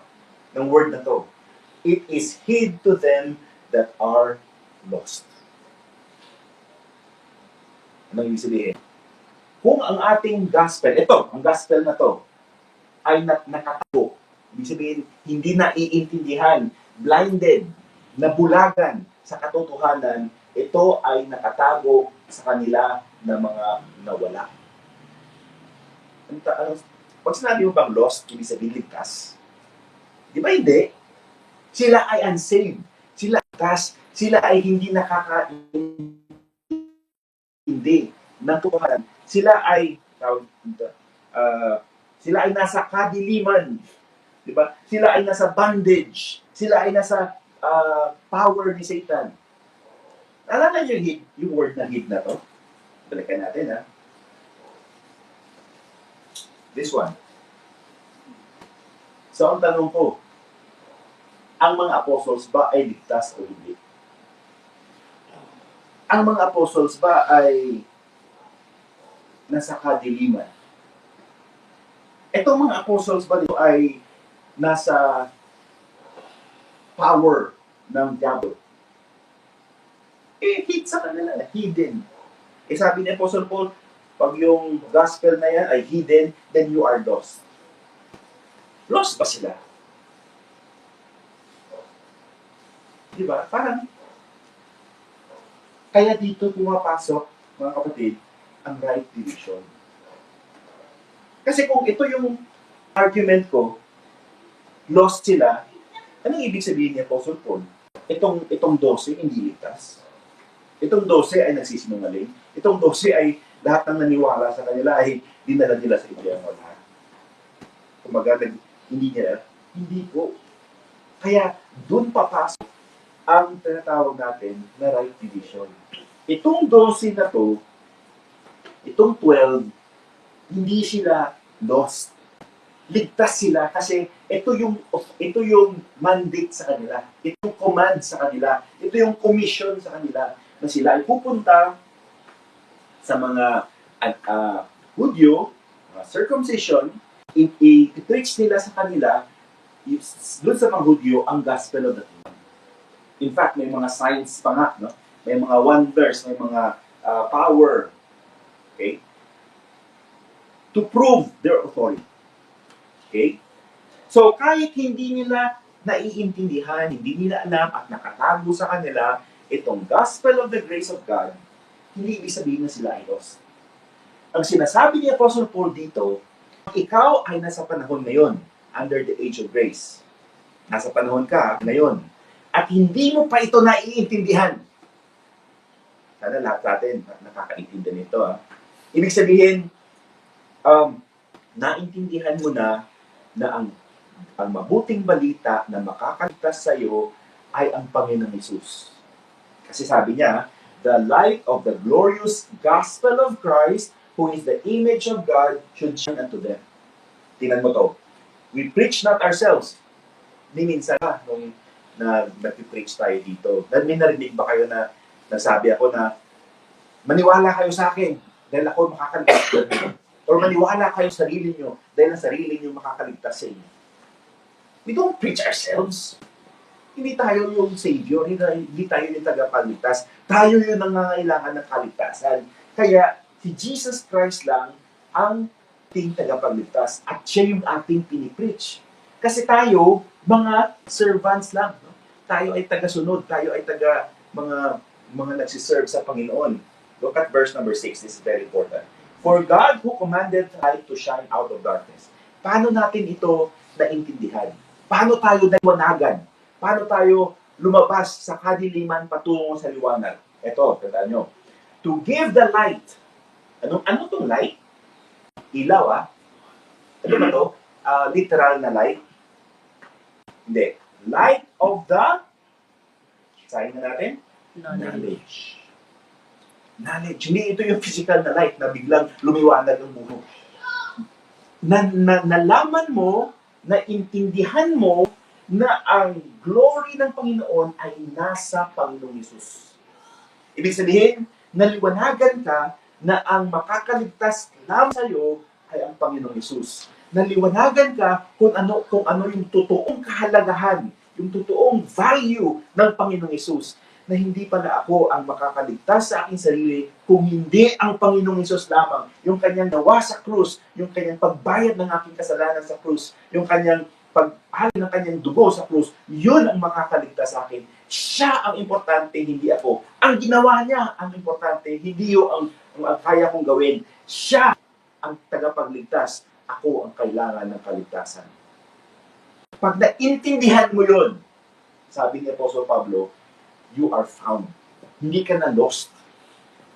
ng word na to. It is hid to them that are lost. Anong ibig sabihin? Kung ang ating gospel, ang gospel na to, ay nakatago, ibig sabihin, hindi naiintindihan, blinded, nabulagan sa katotohanan, Ito ay nakatago sa kanila na mga nawala. Pag sinabi mo bang lost, ibig sabihin ligtas? Di ba hindi? Sila ay unsaved. Sila ligtas. Sila ay hindi nakakaintindi ng tuhanan. Sila ay nasa kadiliman. Di ba? Sila ay nasa bondage. Sila ay nasa power ni Satan. Alala niyo yung word na hid na to? Balikan natin, ha? This one. So, ang tanong ko, ang mga apostles ba ay ligtas o hindi? Ang mga apostles ba ay nasa kadiliman? Itong mga apostles ba dito ay nasa power ng diablo? Hid sa kanila, hidden. Sabi ni Apostle Paul, pag yung gospel na yan ay hidden, then you are lost. Lost ba sila? Di ba? Parang, kaya dito pumapasok, mga kapatid, ang right division. Kasi kung ito yung argument ko, lost sila, anong ibig sabihin ni Apostle Paul? Itong 12, hindi ligtas. Itong 12 ay nagsisinungaling. Itong 12 ay lahat ng naniwala sa kanila ay dinala nila sa impyerno lahat. Kumaga, hindi po. Kaya, dun papasok ang tinatawag natin na right division. Itong 12 na to, itong 12, hindi sila lost. Ligtas sila kasi ito yung mandate sa kanila. Ito yung command sa kanila. Ito yung commission sa kanila na sila ay pupunta sa mga Hudyo, mga circumcision, i-preach nila sa kanila, doon sa mga Hudyo, ang gospel of the kingdom. In fact, may mga signs pa nga, no? May mga wonders, may mga power, okay? To prove their authority. Okay? So, kahit hindi nila naiintindihan, hindi nila alam at nakatago sa kanila itong gospel of the grace of God, hindi ibig sabihin na sila ay lost. Ang sinasabi ni Apostle Paul dito, ikaw ay nasa panahon ngayon, under the age of grace. Nasa panahon ka ngayon. At hindi mo pa ito naiintindihan. Sana lahat natin nakakaintindihan nito. Ibig sabihin, naintindihan mo na ang mabuting balita na makakaligtas sa iyo ay ang Panginoong Hesus. Kasi sabi niya, the light of the glorious gospel of Christ, who is the image of God, should shine unto them. Tingnan mo to. We preach not ourselves. Hindi minsan nung nag-preach tayo dito. May narinig ba kayo na nasabi ako na maniwala kayo sa akin dahil ako makakaligtas. Or maniwala kayo sa sarili nyo dahil ang sarili nyo makakaligtas sa inyo. We don't preach ourselves. Hindi tayo yung Savior, hindi tayo yung tagapagligtas. Tayo yung nangangailangan ng kaligtasan. Kaya si Jesus Christ lang ang ating tagapagligtas at siya yung ating pinipreach. Kasi tayo, mga servants lang. No? Tayo ay tagasunod, tayo ay mga nagsiserve sa Panginoon. Look at verse number 6, this is very important. For God who commanded light to shine out of darkness. Paano natin ito naintindihan? Paano tayo naliwanagan? Paano tayo lumabas sa kadiliman patungo sa liwanag? Ito, tandaan nyo. To give the light. Ano itong light? Ilaw, Ano ba ito? Literal na light? Hindi. Light of the, sahin na natin? Knowledge. Knowledge. Hindi ito yung physical na light na biglang lumiwanag ang mundo. Nalaman mo, naintindihan mo, na ang glory ng Panginoon ay nasa Panginoong Hesus. Ibig sabihin, naliwanagan ka na ang makakaligtas lamang sa iyo ay ang Panginoong Hesus. Naliwanagan ka kung ano yung totoong kahalagahan, yung totoong value ng Panginoong Hesus. Na hindi pala ako ang makakaligtas sa aking sarili kung hindi ang Panginoong Hesus lamang. Yung kanyang nawa sa krus, yung kanyang pagbayad ng aking kasalanan sa krus, yung kanyang pag-alay ng kanyang dugo sa krus, yun ang makakaligtas sa akin. Siya ang importante, hindi ako. Ang ginawa niya ang importante, hindi yung ang kaya kong gawin. Siya ang tagapagligtas. Ako ang kailangan ng kaligtasan. Pag naintindihan mo yun, sabi ni Apostol Pablo, you are found. Hindi ka na lost.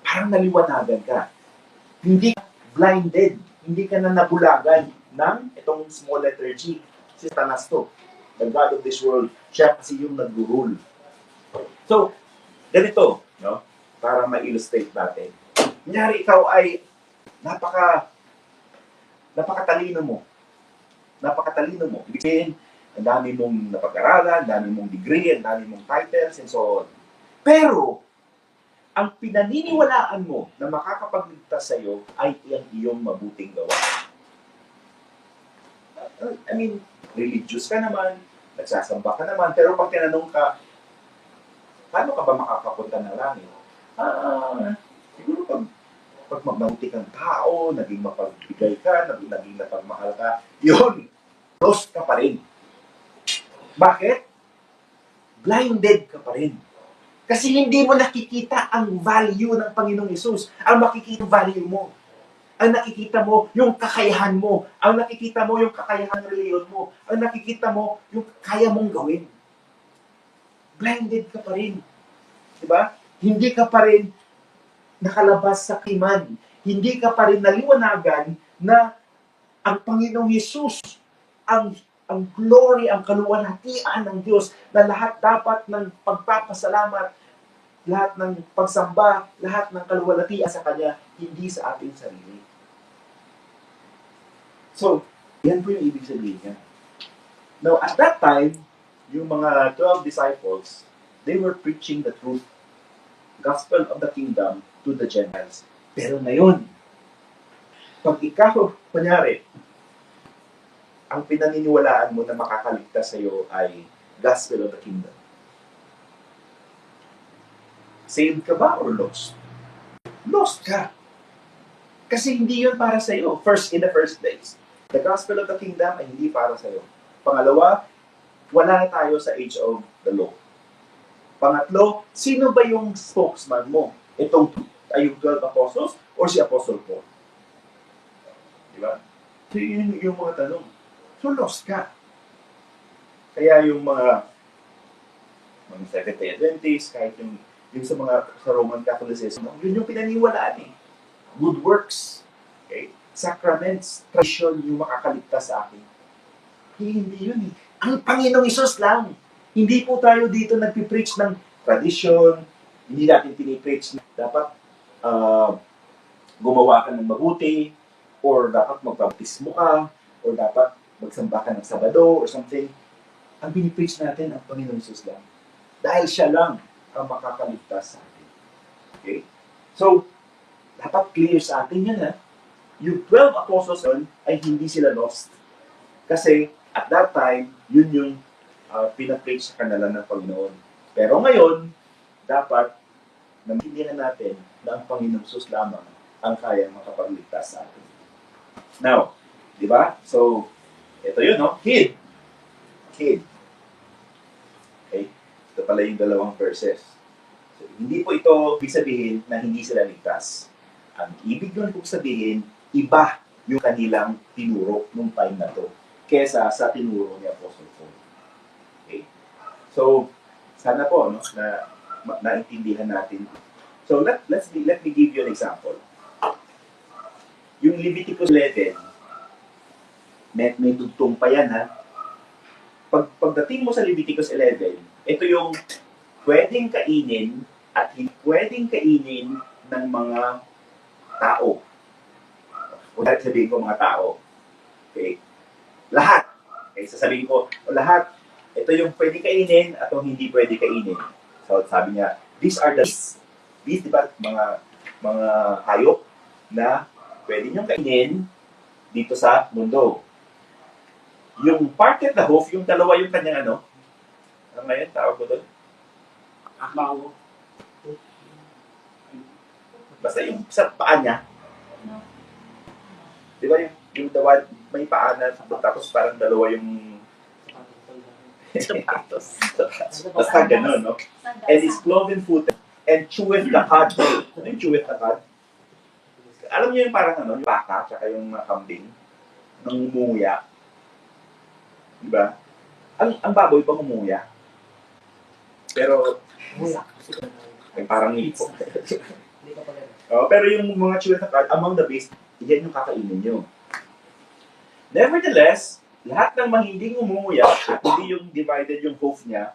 Parang naliwanagan ka. Hindi ka blinded. Hindi ka na nabulagan ng itong small letter G. Si Satanas to. The God of this world. Siya kasi yung nag-rule. So, ganito, no? Para ma-illustrate natin. Kunyari, ikaw ay napakatalino mo. Napakatalino mo. Ibig sabihin, ang dami mong napag-aralan, ang dami mong degree, ang dami mong titles, and so on. Pero, ang pinaniniwalaan mo na makakapagligtas sa iyo ay ang iyong mabuting gawa. I mean, religious ka naman, nagsasamba ka naman, pero pag tinanong ka, paano ka ba makakapunta ng langit? Siguro pag mabuti kang tao, naging mapagbigay ka, naging napagmahal ka, yun, lost ka pa rin. Bakit? Blinded ka pa rin. Kasi hindi mo nakikita ang value ng Panginoong Hesus. Ang makikita value mo. Ang nakikita mo yung kakayahan mo. Ang nakikita mo yung kakayahan ng reliyon mo. Ang nakikita mo yung kaya mong gawin. Blinded ka pa rin. Diba? Hindi ka pa rin nakalabas sa kiman. Hindi ka pa rin naliwanagan na ang Panginoong Hesus, ang glory, ang kaluwalhatian ng Diyos na lahat dapat ng pagpapasalamat, lahat ng pagsamba, lahat ng kaluwalhatian sa Kanya, hindi sa ating sarili. So, yan po yung ibig sabihin niya. Now, at that time, yung mga 12 disciples, they were preaching the truth, gospel of the kingdom to the Gentiles. Pero ngayon, pag ikaw, kunyari, ang pinaniniwalaan mo na makakaligtas sa iyo ay gospel of the kingdom. Saved ka ba or lost? Lost ka. Kasi hindi yun para sa iyo. In the first place. The gospel of the kingdom ay hindi para sa iyo. Pangalawa, wala na tayo sa age of the law. Pangatlo, sino ba yung spokesman mo? Itong ay yung 12 apostles or si Apostle Paul? Diba? So yun yung mga tanong. So, lost ka. Kaya yung mga Seventh-day Adventists, kahit yung sa Roman Catholicism, yun yung pinaniwalaan eh. Good works, okay? Sacraments, tradition yung makakaligtas sa akin. Hindi yun eh. Ang Panginoong Hesus lang. Hindi po tayo dito nagpipreach ng tradition, hindi natin pinipreach na dapat gumawa ka ng mabuti, or dapat magbaptismo ka, or dapat magsamba ka ng Sabado or something. Ang pinipreach natin ang Panginoong Hesus lang. Dahil siya lang ang makakaligtas sa atin. Okay? So, dapat clear sa atin yan ha. Yung 12 apostles yun ay hindi sila lost. Kasi at that time, yun yung pinapreach sa kanila ng Panginoon. Pero ngayon, dapat namintindihan natin na ang Panginoong Hesus lamang ang kaya makapagligtas sa atin. Now, di ba? So, ito yun, no? Kid. Okay. Ito pala yung dalawang verses. So, hindi po ito ibig sabihin na hindi sila ligtas. Ang ibig nun po sabihin, iba yung kanilang tinuro nung time na to kesa sa tinuro ni Apostle Paul. Okay? So, sana po, no, na naintindihan natin. So, let me give you an example. Yung Leviticus 11, may dugtong pa yan, ha? Pagdating mo sa Leviticus 11, ito yung pwedeng kainin at hindi pwedeng kainin ng mga tao. O dahil sabihin ko mga tao. Okay? Lahat. Okay, sasabihin ko, lahat. Ito yung pwedeng kainin at yung hindi pwedeng kainin. So, sabi niya, these are the beasts. Beasts, di ba? Mga hayop na pwede niyong kainin dito sa mundo. Yung parted the hoof, yung dalawa yung kanyang ano ngayon, tawag ko doon? Bawo. Basta yung sa paa niya. Di ba yung dalawa, may paa na tapos parang dalawa yung Sapatos. Basta ganun, no? And is cloven-footed and cheweth the cud. Ano yung cheweth the cud? Alam niyo yung parang ano, yung baka, tsaka yung kambing, nangunguya. Diba? Ang baboy pa ngumunguya. Pero, ay parang nipo. Pero yung mga cheweth the cud, among the best, yan yung kakainin nyo. Nevertheless, lahat ng mahinding ngumunguya at hindi yung divided yung hoof niya,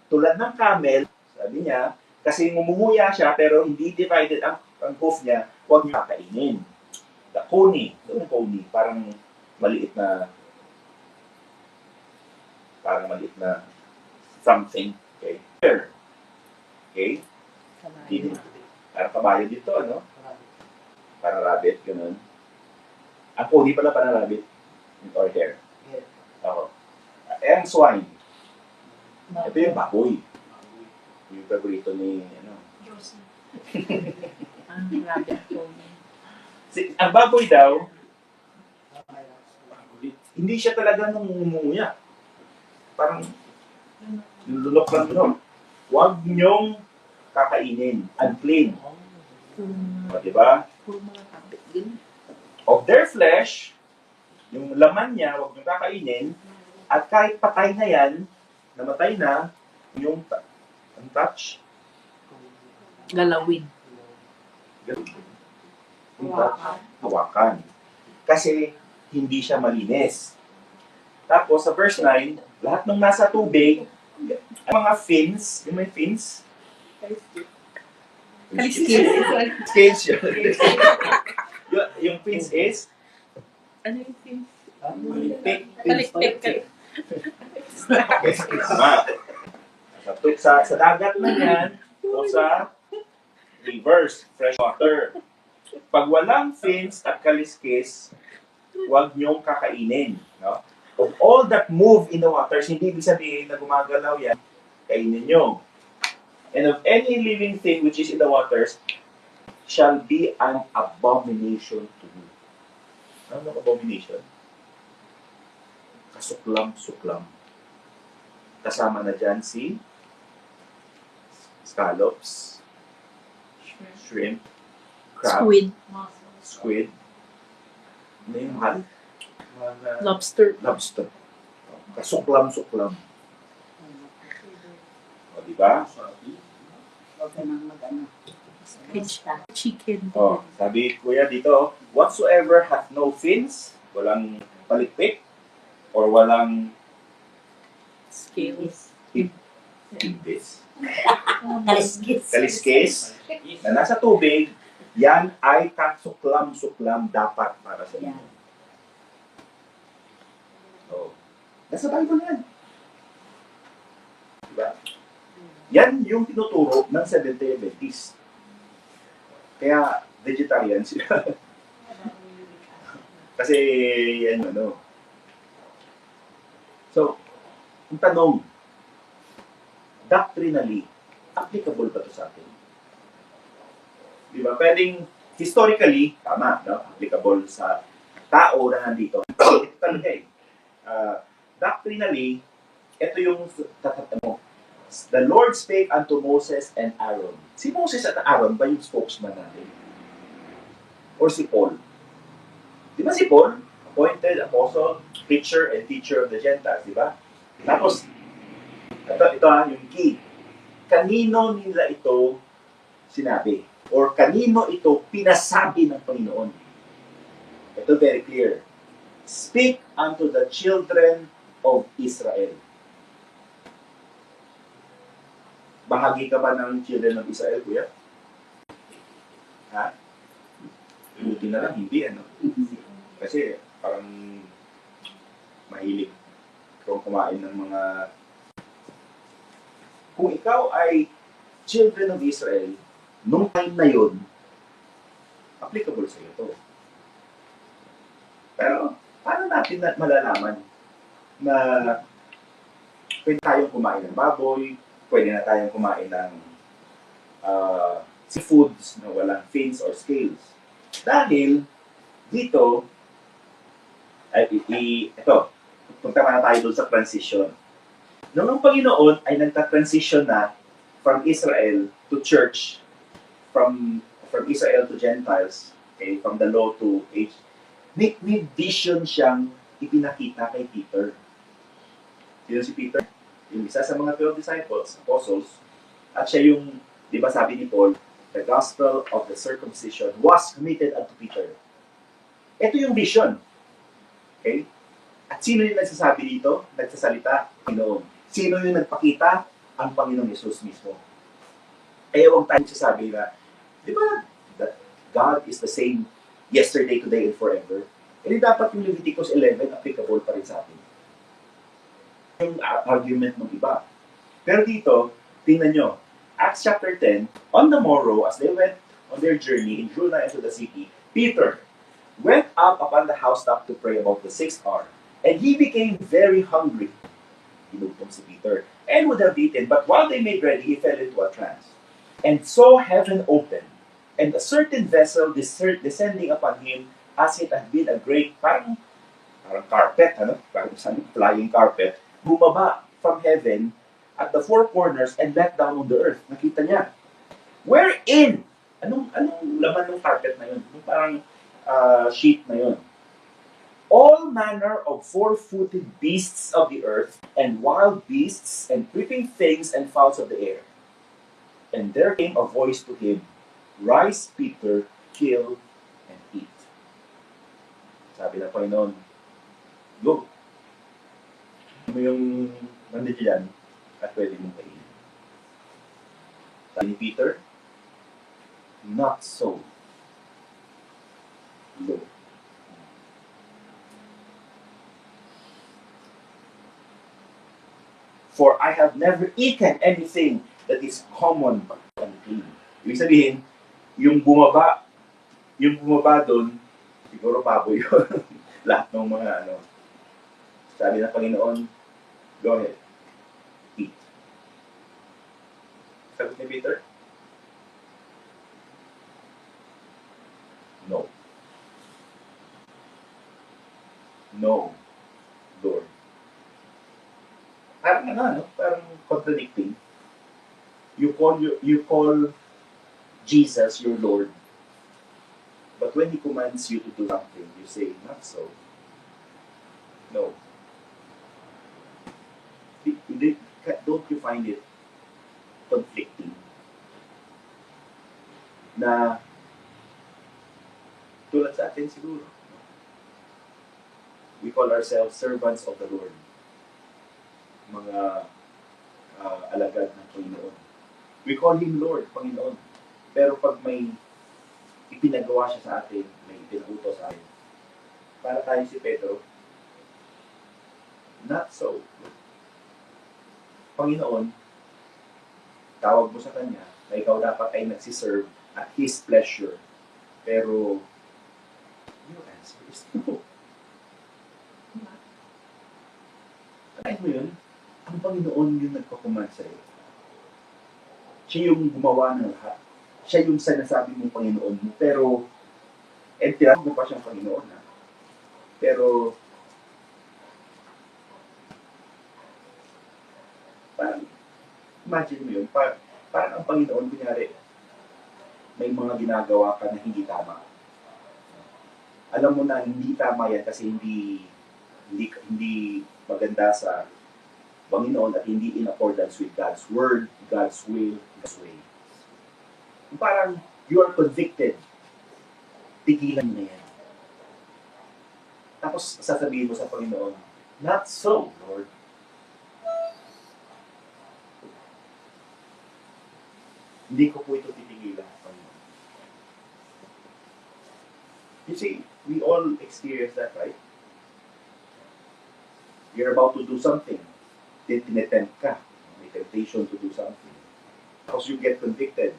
tulad ng camel, sabi niya, kasi ngumunguya siya pero hindi divided ang hoof niya, huwag niyo kakainin. The coney, yung coney, parang maliit na something. Okay? Okay? Hindi. Parang kabayo dito, ano? Parang rabbit, ganun. Ang coney pala parang rabbit. Or hare. Oo. Ang swine. Ito yung baboy. Yung paborito ni, ano. Ang rabbit ko. Ang baboy daw, hindi siya talaga nangunguya. Parang, nilulok lang doon. Huwag niyong kakainin. Unclean. O, diba? Puro mga rabbit din. Of their flesh, yung laman niya, huwag niyong kakainin. At kahit patay na yan, namatay na, yung touch, Galawin. yung touch, hawakan. Kasi, hindi siya malinis. Tapos, sa verse 9, lahat ng nasa tubig, ang mga fins, yung may fins, Kaliskis. scales yun. Yung fins is, Ano yung fins? Palikpik. Palikpik. Sa dagat na yan, o sa rivers, fresh water. Pag walang fins at kaliskis, huwag niyong kakainin. No? Of all that move in the waters, hindi ibig sabihin na gumagalaw yan, kainin niyo. And of any living thing which is in the waters, shall be an abomination to you. Ano ang abomination? Kasuklam-suklam. Kasama na dyan si scallops, shrimp, crab, Squid. ano yung mahal? Lobster. Lobster. Kasuklam-suklam. O, diba? Chicken. O, sabi kuya dito, whatsoever hath no fins, walang palikpik, or walang Scales. timbis, Kaliskis. kaliskis, na nasa tubig, yan ay kasuklam-suklam dapat para sa inyo. So, nasa Bible yan. Diba? Yan yung tinuturo ng Seventh-day Adventist. Kaya, vegetarian sila. Kasi, yan ano. So, ang tanong, doctrinally, applicable ba ito sa atin? Di ba? Pwedeng, historically, tama, no? Applicable sa tao na nandito. Ito talaga eh. Doctrinally, ito yung tatat mo. The Lord spake unto Moses and Aaron. Si Moses at Aaron ba yung spokesman natin? Or si Paul? Di ba si Paul? Appointed apostle, preacher, and teacher of the Gentiles, di ba? Tapos, ito yung key. Kanino nila ito sinabi? Or kanino ito pinasabi ng Panginoon? Ito very clear. Speak unto the children of Israel. Bahagi ka ba ng children of Israel, kuya? Ha? Buti na lang, hindi, ano? Kasi parang mahilig kung kumain ng mga... Kung ikaw ay children of Israel, nung time na yun, applicable sa iyo to. Pero, paano natin malalaman na pwede tayong kumain ng baboy, pwede na tayong kumain ng seafoods na walang fins or scales? Dahil, dito, ito, punta na tayo doon sa transition. Nung ang Panginoon ay nagta-transition na from Israel to church, from Israel to Gentiles, okay, from the law to age, may vision siyang ipinakita kay Peter. Sino si Peter? Yung isa sa mga 12 disciples, apostles, at siya yung, di ba sabi ni Paul, the gospel of the circumcision was committed unto Peter. Ito yung vision. Okay? At sino yung nagsasabi dito? Nagsasalita? Panginoon. Sino yung nagpakita? Ang Panginoong Yesus mismo. Kaya huwag tayong sasabi na, di ba, that God is the same yesterday, today, and forever. Eh dapat yung Leviticus 11 applicable pa rin sa atin. Yung argument ng iba. Pero dito, tingnan nyo, Acts chapter 10, on the morrow, as they went on their journey in Judea into the city, Peter went up upon the housetop to pray about the 6th hour. And he became very hungry. Hinugtong si Peter, and would have eaten, but while they made ready, he fell into a trance. And saw heaven open, and a certain vessel descending upon him, as it had been a great, parang carpet, parang flying carpet, bumaba from heaven at the four corners and let down on the earth. Nakita niya. Wherein? Anong laman ng carpet na yun? Yung parang sheet na yun. All manner of four-footed beasts of the earth, and wild beasts, and creeping things, and fowls of the air. And there came a voice to him, Rise, Peter, kill, and eat. Sabi ng Panginoon, go. Ano yung nandito yan at pwede mong kainin. Sabi ni Peter, not so, Lord. For I have never eaten anything that is common but unclean. Ibig sabihin, yung bumaba doon, siguro baboy yun. Lahat ng mga sabi ng Panginoon, go ahead, eat. Sabi ni Peter, no. No, Lord. Parang parang contradicting. You call Jesus your Lord. But when He commands you to do something, you say, not so. No. Don't you find it conflicting? Na tulad sa atin siguro. We call ourselves servants of the Lord. Mga alagad ng Panginoon. We call Him Lord, Panginoon. Pero pag may ipinagawa siya sa atin, may ipinagutos sa atin, para tayo si Pedro, not so. Panginoon, tawag mo sa Kanya na ikaw dapat ay nagsiserve at His pleasure. Pero, your answer is no. Alain mo yun? Ang Panginoon yung nagpakuman sa'yo. Siya yung gumawa ng lahat. Siya yung sinasabi mong Panginoon mo. Pero, tinawag mo pa siyang Panginoon, ha? Pero, parang, imagine mo yun, parang ang Panginoon, kunyari, may mga ginagawa ka na hindi tama. Alam mo na hindi tama yan kasi hindi maganda sa Panginoon at hindi in accordance with God's Word, God's will, God's way. Parang you are convicted. Tigilan mo na yan. Tapos sasabihin mo sa Panginoon, not so, Lord. Hindi ko po ito titigilan, Panginoon. You see, we all experience that, right? You're about to do something. Tinetempt ka. May temptation to do something. Because you get convicted.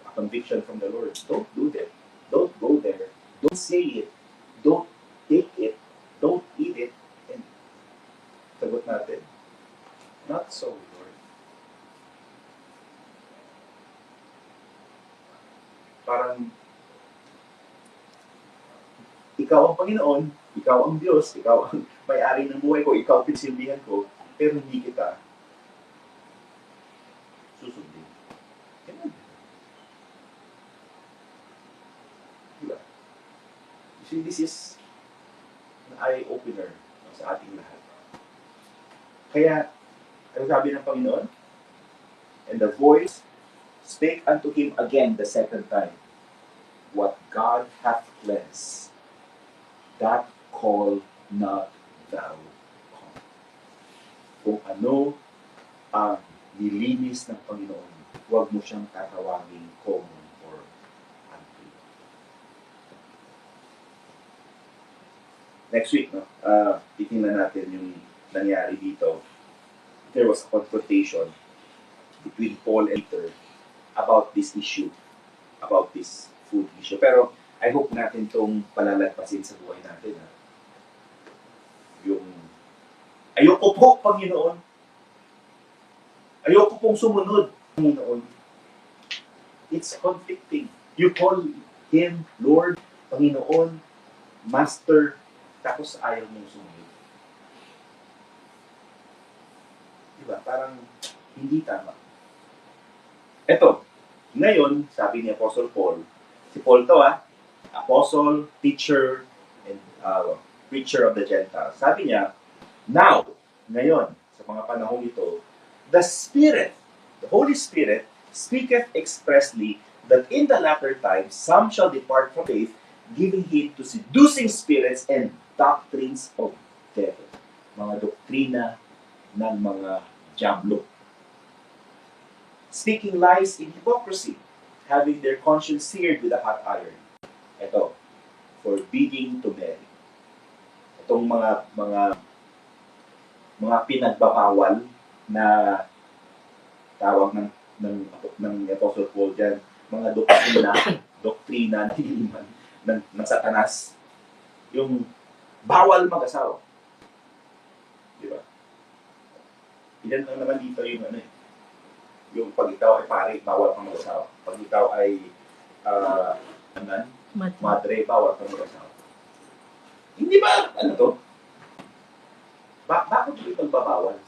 A conviction from the Lord. Don't do that. Don't go there. Don't say it. Don't take it. Don't eat it. And sagot natin, not so, Lord. Parang ikaw ang Panginoon, ikaw ang Diyos, ikaw ang may-ari ng buhay ko, ikaw pinsilbihan ko, pero hindi kita susundin. Ganun. Diba? You see, this is an eye-opener sa ating lahat. Kaya, ano sabi ng Panginoon? And the voice spake unto him again the second time, what God hath cleansed, that call not thou common. Kung ano ang nilinis ng Panginoon, huwag mo siyang tatawagin common or unclean. Next week, no, titingnan natin yung nangyari dito. There was a confrontation between Paul and Peter about this issue, about this food issue. Pero I hope natin itong palalagpasin sa buhay natin. Ha? Yung, ayoko po, Panginoon. Ayoko pong sumunod, Panginoon. It's conflicting. You call Him Lord, Panginoon, Master, tapos ayaw mong sumunod. Diba? Parang hindi tama. Eto, ngayon, sabi ni Apostle Paul, si Paul to apostle, teacher, and preacher of the Gentiles. Sabi niya, now, ngayon, sa mga panahong ito, the Spirit, the Holy Spirit, speaketh expressly that in the latter times some shall depart from faith, giving heed to seducing spirits and doctrines of devil. Mga doktrina ng mga diablo. Speaking lies in hypocrisy, having their conscience seared with a hot iron. Ito, forbidding to marry. Itong mga pinagbabawal na tawag ng Apostle Paul dyan, mga doktrina ng Satanas, yung bawal mag-asawa. Di ba? Ilan lang naman dito yung yung pag ikaw ay pare, bawal kang mag-asawa. Pag ikaw ay madre, bawal kang mag-asawa. Hindi ba, bakit ito pagbabawal?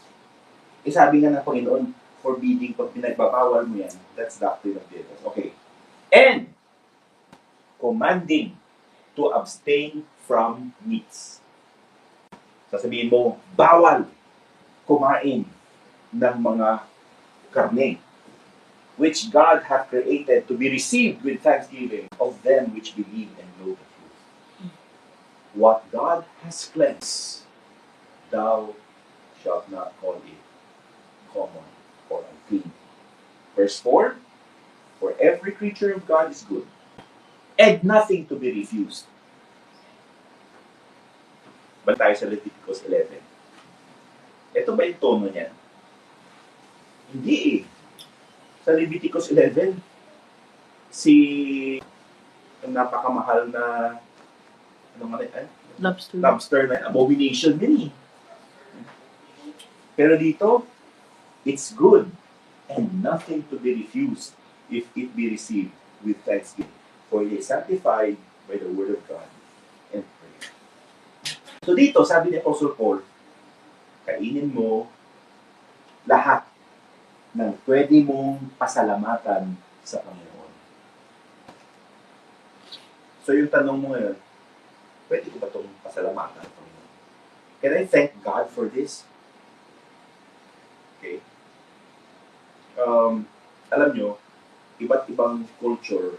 Sabi nga ng Panginoon, forbidding, pag pinagbabawal mo yan, that's doctrine of devils. Okay. And, commanding to abstain from meats. Sasabihin mo, bawal kumain ng mga karne, which God hath created to be received with thanksgiving of them which believe and know the truth. What God has cleansed, thou shalt not call it common or unclean. Verse 4, for every creature of God is good, and nothing to be refused. Ba tayo sa Leviticus 11? Ito ba yung tono niya? Hindi eh. Sa Leviticus 11, ang napakamahal na lobster na abomination din eh. Pero dito, it's good and nothing to be refused if it be received with thanksgiving. For it is sanctified by the word of God and prayer. So dito, sabi ni Apostle Paul, kainin mo lahat ng pwede mong pasalamatan sa Panginoon. So yung tanong mo ngayon, pwede ko ba itong pasalamatan sa Panginoon? Can I thank God for this? Okay. Alam nyo, iba't ibang culture,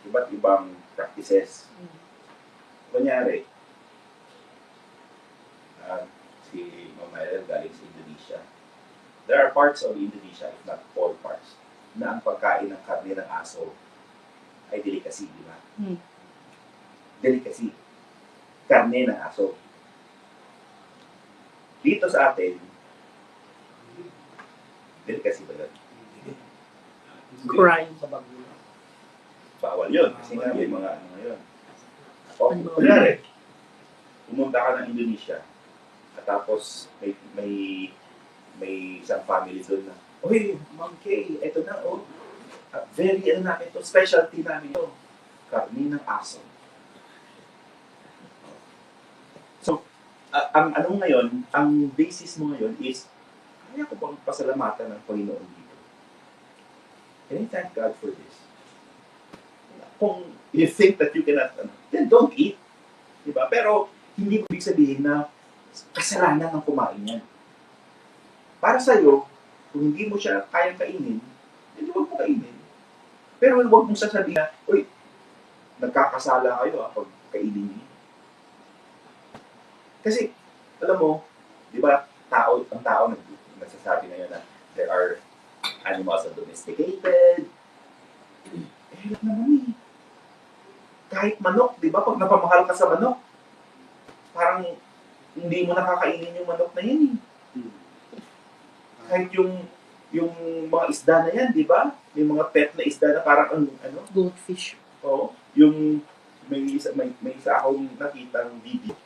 iba't ibang practices. Kunyari, si Mama El galing sa Indonesia. There are parts of Indonesia, if not all parts, na ang pagkain ng karne ng aso ay delicacy, di ba? Delicacy. Karne ng aso. Dito sa atin, delicacy ba yun? Crime. Bawal yun. Kasi nga may mga ngayon. O, kunyari, pumunta ka ng Indonesia, at tapos may isang family doon na, "Uy, Ma'am Kay, eto na, very, namin ito, specialty namin ito, karni ng aso." ang ano ngayon, ang basis mo ngayon is, kaya ko bang pasalamatan ng Panginoon dito? Can I thank God for this? Kung you think that you cannot, then don't eat. Diba? Pero, hindi mo ibig sabihin na kasalanan ng kumain yan. Para sa'yo, kung hindi mo siya kayang kainin, hindi huwag mo kainin. Pero huwag mong sasabihin na, uy, nagkakasala kayo pag kainin niyo. Kasi, alam mo, di ba, ang tao nagsasabi ngayon na there are animals na domesticated. Hirap naman eh. Kahit manok, di ba, pag napamahal ka sa manok, parang hindi mo nakakainin yung manok na yan eh. Kahit yung mga isda na yan, di ba? May mga pet na isda na parang ano? Goldfish. Oo. Yung may isa akong nakitang video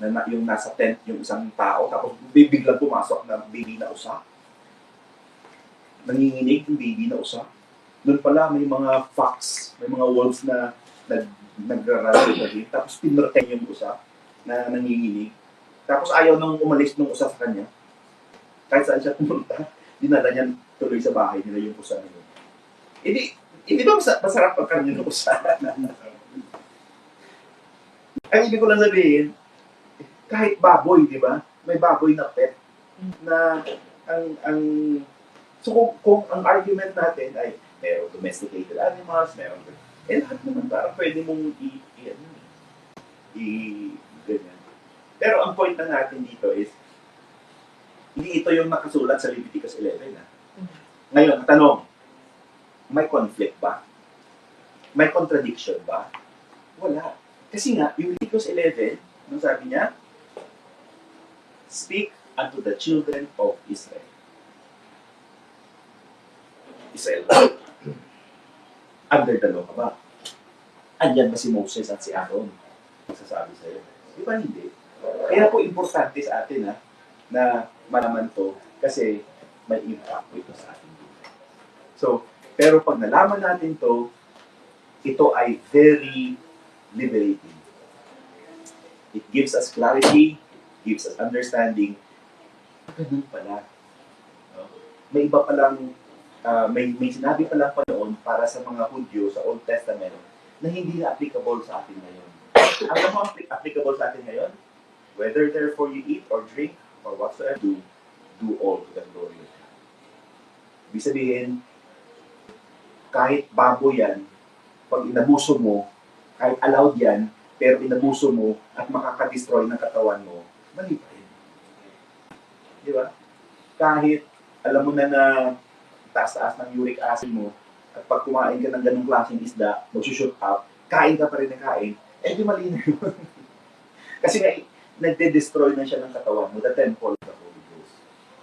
na yung nasa tent yung isang tao tapos biglang pumasok na baby na usa. Nanginginig yung baby na usa. Doon pala may mga fox, may mga wolves na nagraralo sa gate. Tapos pinrotect yung usa na nanginginig. Tapos ayaw nang umalis nung usa sa kanya. Kahit saan siya pumunta, dinala niya tuloy sa bahay nila yung usa nila. Hindi ba masarap ang kanya ng usa? Ang ibig ko lang sabihin, kahit baboy, di ba? May baboy na pet na so kung ang argument natin ay merong domesticated animals, merong lahat naman parang pwede mong ganyan. Pero ang point na natin dito is hindi ito yung nakasulat sa Leviticus 11. Ngayon, tanong, may conflict ba? May contradiction ba? Wala. Kasi nga, yung Leviticus 11, anong sabi niya? Speak unto the children of Israel. Israel. Under the law ka ba? Andyan ba si Moses at si Aaron? Magsasabi sa'yo. Di ba hindi? Kaya po importante sa atin na malaman to kasi may impact po ito sa ating buhay. So, pero pag nalaman natin to, ito ay very liberating. It gives us clarity, gives us understanding. Ganun pala. No? May iba palang, may sinabi palang pa noon para sa mga Hudyo sa Old Testament na hindi na applicable sa atin ngayon. Ano mo applicable sa atin ngayon? Whether therefore you eat or drink or whatsoever, do all to the glory of God. Ibig sabihin, kahit baboy yan, pag inabuso mo, kahit allowed yan, pero inabuso mo at makakadestroy ng katawan mo, mali pa rin. Di ba? Kahit alam mo na taas-taas ng uric acid mo, at pag kumain ka ng ganong klaseng isda, mag-shoot up, kain ka pa rin na kain, di mali na yun. Kasi nga, nagde-destroy na siya ng katawan mo, the temple of the Holy Ghost.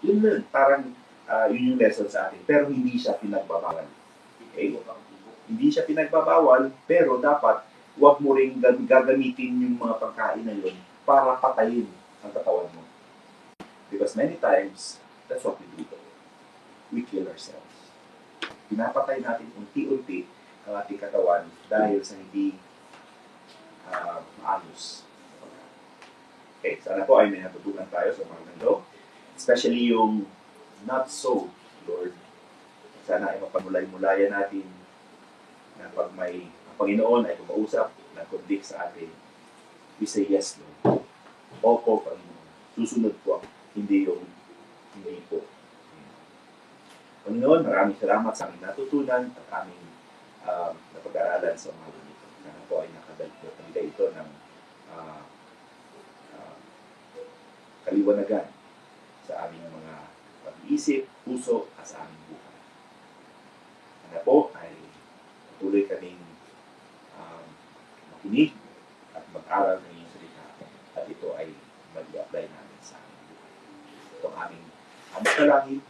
Yun nun, parang yun yung lesson sa atin. Pero hindi siya pinagbabawal. Okay? Hindi siya pinagbabawal, pero dapat huwag mo rin gagamitin yung mga pagkain na yun para patayin ang katawan mo. Because many times, that's what we do. We kill ourselves. Pinapatay natin unti-unti ang ating katawan dahil sa hindi maayos. Okay, sana po ay may natutunan tayo sa mga ganito. Especially yung not so, Lord. Sana ay mapamulay-mulayan natin na pag may ang Panginoon ay kumausap, nag-convict sa atin, we say yes, Lord. Opo, Panginoon. Susunod po ako. Hindi yung hindi po. Panginoon, maraming salamat sa aming natutunan at aming napag-aralan sa mga ganito. Sana po ay nakabigay ito ng kaliwanagan sa aming mga pag-iisip, puso, at sa aming buhay. Sana po ay patuloy kaming makinig at mag-aral ng iyong salita at ito ay mag-i-apply namin sa aming buhay. Itong aming talangin